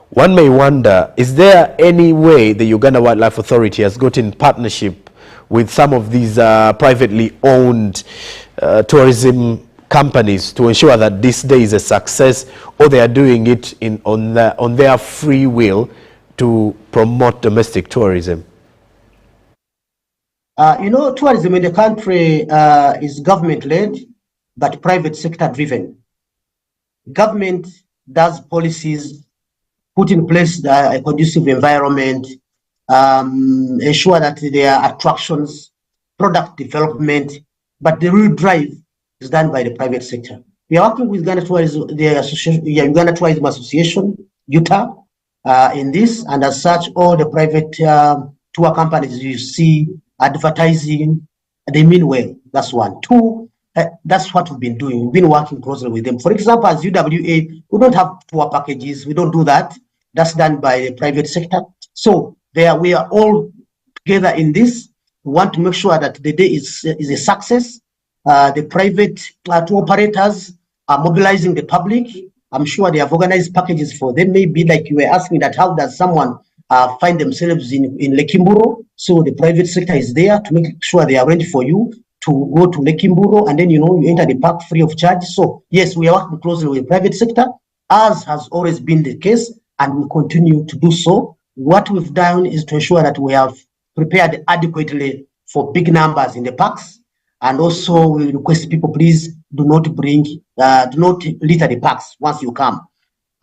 one may wonder, is there any way the Uganda Wildlife Authority has got in partnership with some of these privately owned tourism companies to ensure that this day is a success, or they are doing it on their free will to promote domestic tourism? You know, tourism in the country is government-led, but private sector-driven. Government does policies, put in place a conducive environment, ensure that there are attractions, product development, but the real drive is done by the private sector. We are working with Uganda Tourism, Uganda Tourism Association, UTA, in this, and as such, all the private tour companies you see advertising, they mean well. That's one. 2, that's what we've been doing. We've been working closely with them. For example, as UWA, we don't have tour packages. We don't do that. That's done by the private sector. So there, we are all together in this. We want to make sure that the day is a success. The private tour operators are mobilizing the public. I'm sure they have organized packages for them. Maybe like you were asking that, how does someone find themselves in Lekimburo? So the private sector is there to make sure they are ready for you to go to Lekimburo, and then you enter the park free of charge. So yes, we are working closely with the private sector, as has always been the case, and we continue to do so. What we've done is to ensure that we have prepared adequately for big numbers in the parks, and also we request people, please do not litter the parks once you come.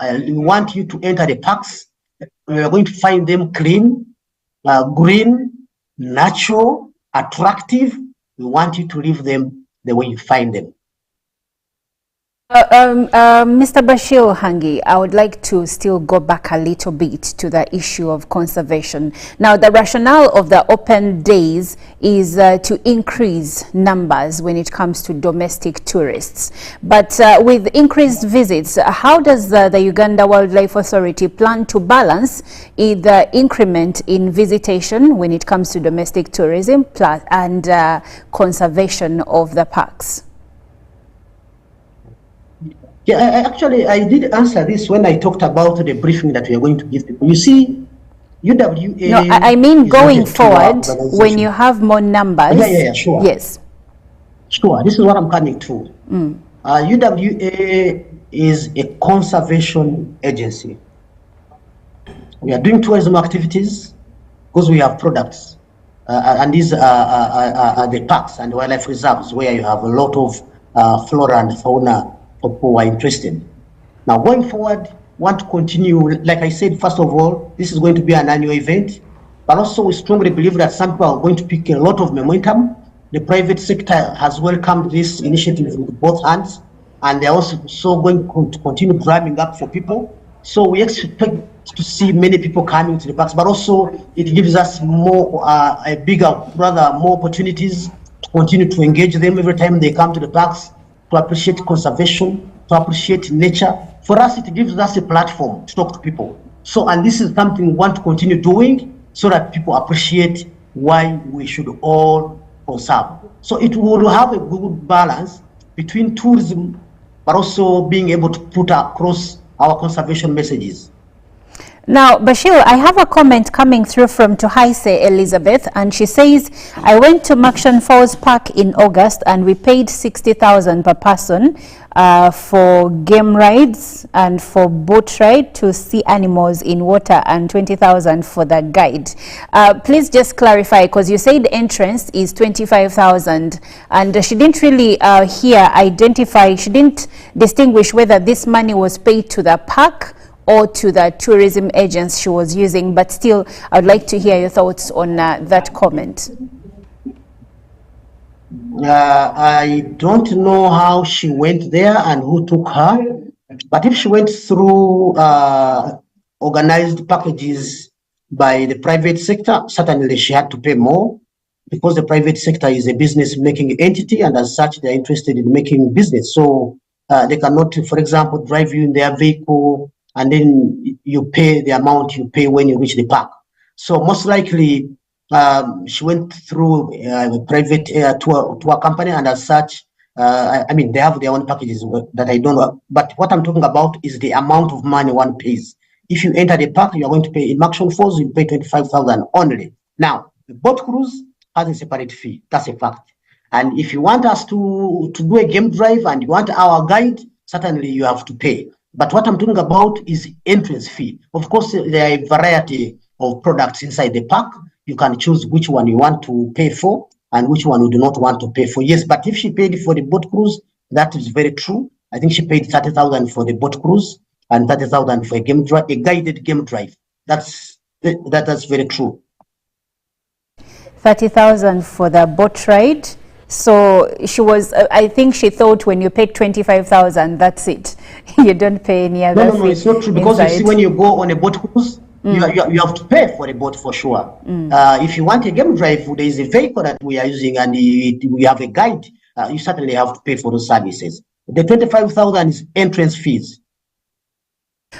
We want you to enter the parks. We are going to find them clean, green, natural, attractive. We want you to leave them the way you find them. Mr. Bashir Hangi, I would like to still go back a little bit to the issue of conservation. Now, the rationale of the open days is to increase numbers when it comes to domestic tourists. But with increased visits, how does the Uganda Wildlife Authority plan to balance the increment in visitation when it comes to domestic tourism plus and conservation of the parks? Yeah, actually, I did answer this when I talked about the briefing that we are going to give people. You see, UWA... No, I mean going forward, when you have more numbers... Yeah, sure. Yes. Sure, this is what I'm coming to. UWA is a conservation agency. We are doing tourism activities because we have products. And these are the parks and wildlife reserves where you have a lot of flora and fauna for people who are interested. Now, going forward, want to continue, like I said, first of all, this is going to be an annual event, but also we strongly believe that some people are going to pick a lot of momentum. The private sector has welcomed this initiative with both hands, and they're also going to continue driving up for people. So we expect to see many people coming to the parks, but also it gives us more, more opportunities to continue to engage them every time they come to the parks, to appreciate conservation, to appreciate nature. For us, it gives us a platform to talk to people. So, and this is something we want to continue doing so that people appreciate why we should all conserve. So it will have a good balance between tourism, but also being able to put across our conservation messages. Now, Bashir, I have a comment coming through from Tuhaise Elizabeth, and she says, I went to Makshan Falls Park in August and we paid 60,000 per person for game rides and for boat ride to see animals in water, and 20,000 for the guide. Please just clarify, because you said the entrance is 25,000 and she didn't really she didn't distinguish whether this money was paid to the park or to the tourism agents she was using, but still, I would like to hear your thoughts on that comment. I don't know how she went there and who took her, but if she went through organized packages by the private sector, certainly she had to pay more, because the private sector is a business-making entity, and as such, they're interested in making business. So they cannot, for example, drive you in their vehicle and then you pay the amount you pay when you reach the park. So most likely, she went through a private tour company, and as such, I mean, they have their own packages that I don't know. But what I'm talking about is the amount of money one pays. If you enter the park, you are going to pay in Makshan Falls, you pay 25,000 only. Now, the boat cruise has a separate fee. That's a fact. And if you want us to do a game drive and you want our guide, certainly you have to pay. But what I'm talking about is entrance fee. Of course, there are a variety of products inside the park. You can choose which one you want to pay for and which one you do not want to pay for. Yes, but if she paid for the boat cruise, that is very true. I think she paid 30,000 for the boat cruise and 30,000 for a game drive, a guided game drive. That's very true. 30,000 for the boat ride. So she was, I think she thought when you paid 25,000, that's it. You don't pay any other No, it's not true, because you see, when you go on a boat cruise, you have to pay for a boat for sure. If you want a game drive, there is a vehicle that we are using and we have a guide, you certainly have to pay for those services. The 25,000 is entrance fees.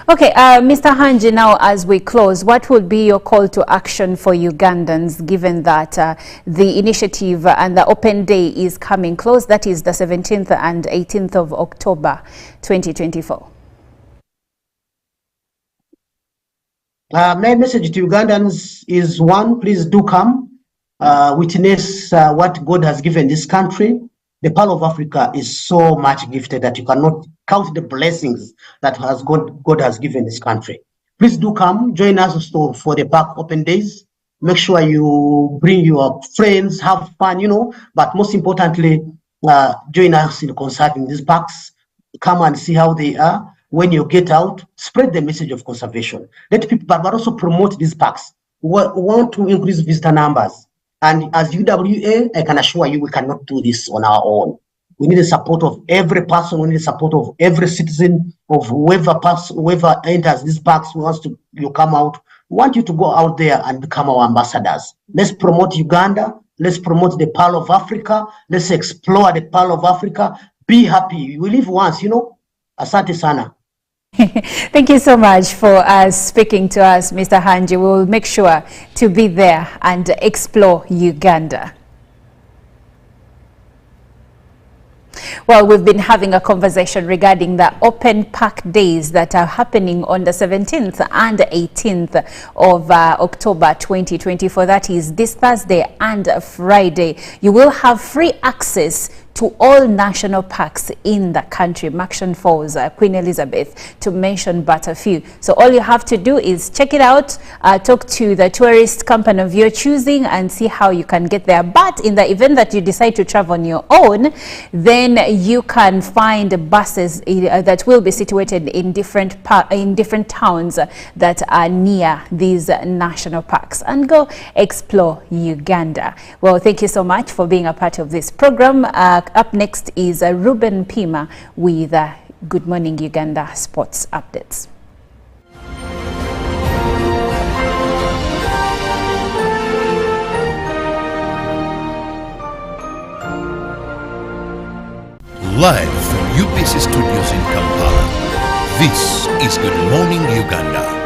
Okay, Mr. Hanji, now as we close, what would be your call to action for Ugandans, given that the initiative and the open day is coming close? That is the 17th and 18th of October, 2024. My message to Ugandans is, one, please do come, witness what God has given this country. The Pearl of Africa is so much gifted that you cannot count the blessings that God has given this country. Please do come, join us for the park open days. Make sure you bring your friends, have fun, but most importantly, join us in conserving these parks. Come and see how they are. When you get out, spread the message of conservation. Let people, but also promote these parks. We want to increase visitor numbers. And as UWA, I can assure you, we cannot do this on our own. We need the support of every person. We need the support of every citizen, of whoever enters these parks who wants to come out. We want you to go out there and become our ambassadors. Let's promote Uganda. Let's promote the Pearl of Africa. Let's explore the Pearl of Africa. Be happy. We live once, Asante sana. Thank you so much for speaking to us, Mr. Hanji. We will make sure to be there and explore Uganda. Well, we've been having a conversation regarding the open park days that are happening on the 17th and 18th of October 2024. That is this Thursday and Friday. You will have free access to all national parks in the country, Maction Falls, Queen Elizabeth, to mention but a few. So all you have to do is check it out, talk to the tourist company of your choosing and see how you can get there. But in the event that you decide to travel on your own, then you can find buses that will be situated in different towns that are near these national parks, and go explore Uganda. Well, thank you so much for being a part of this program. Up next is Ruben Pima with Good Morning Uganda Sports Updates. Live from UBC Studios in Kampala, this is Good Morning Uganda.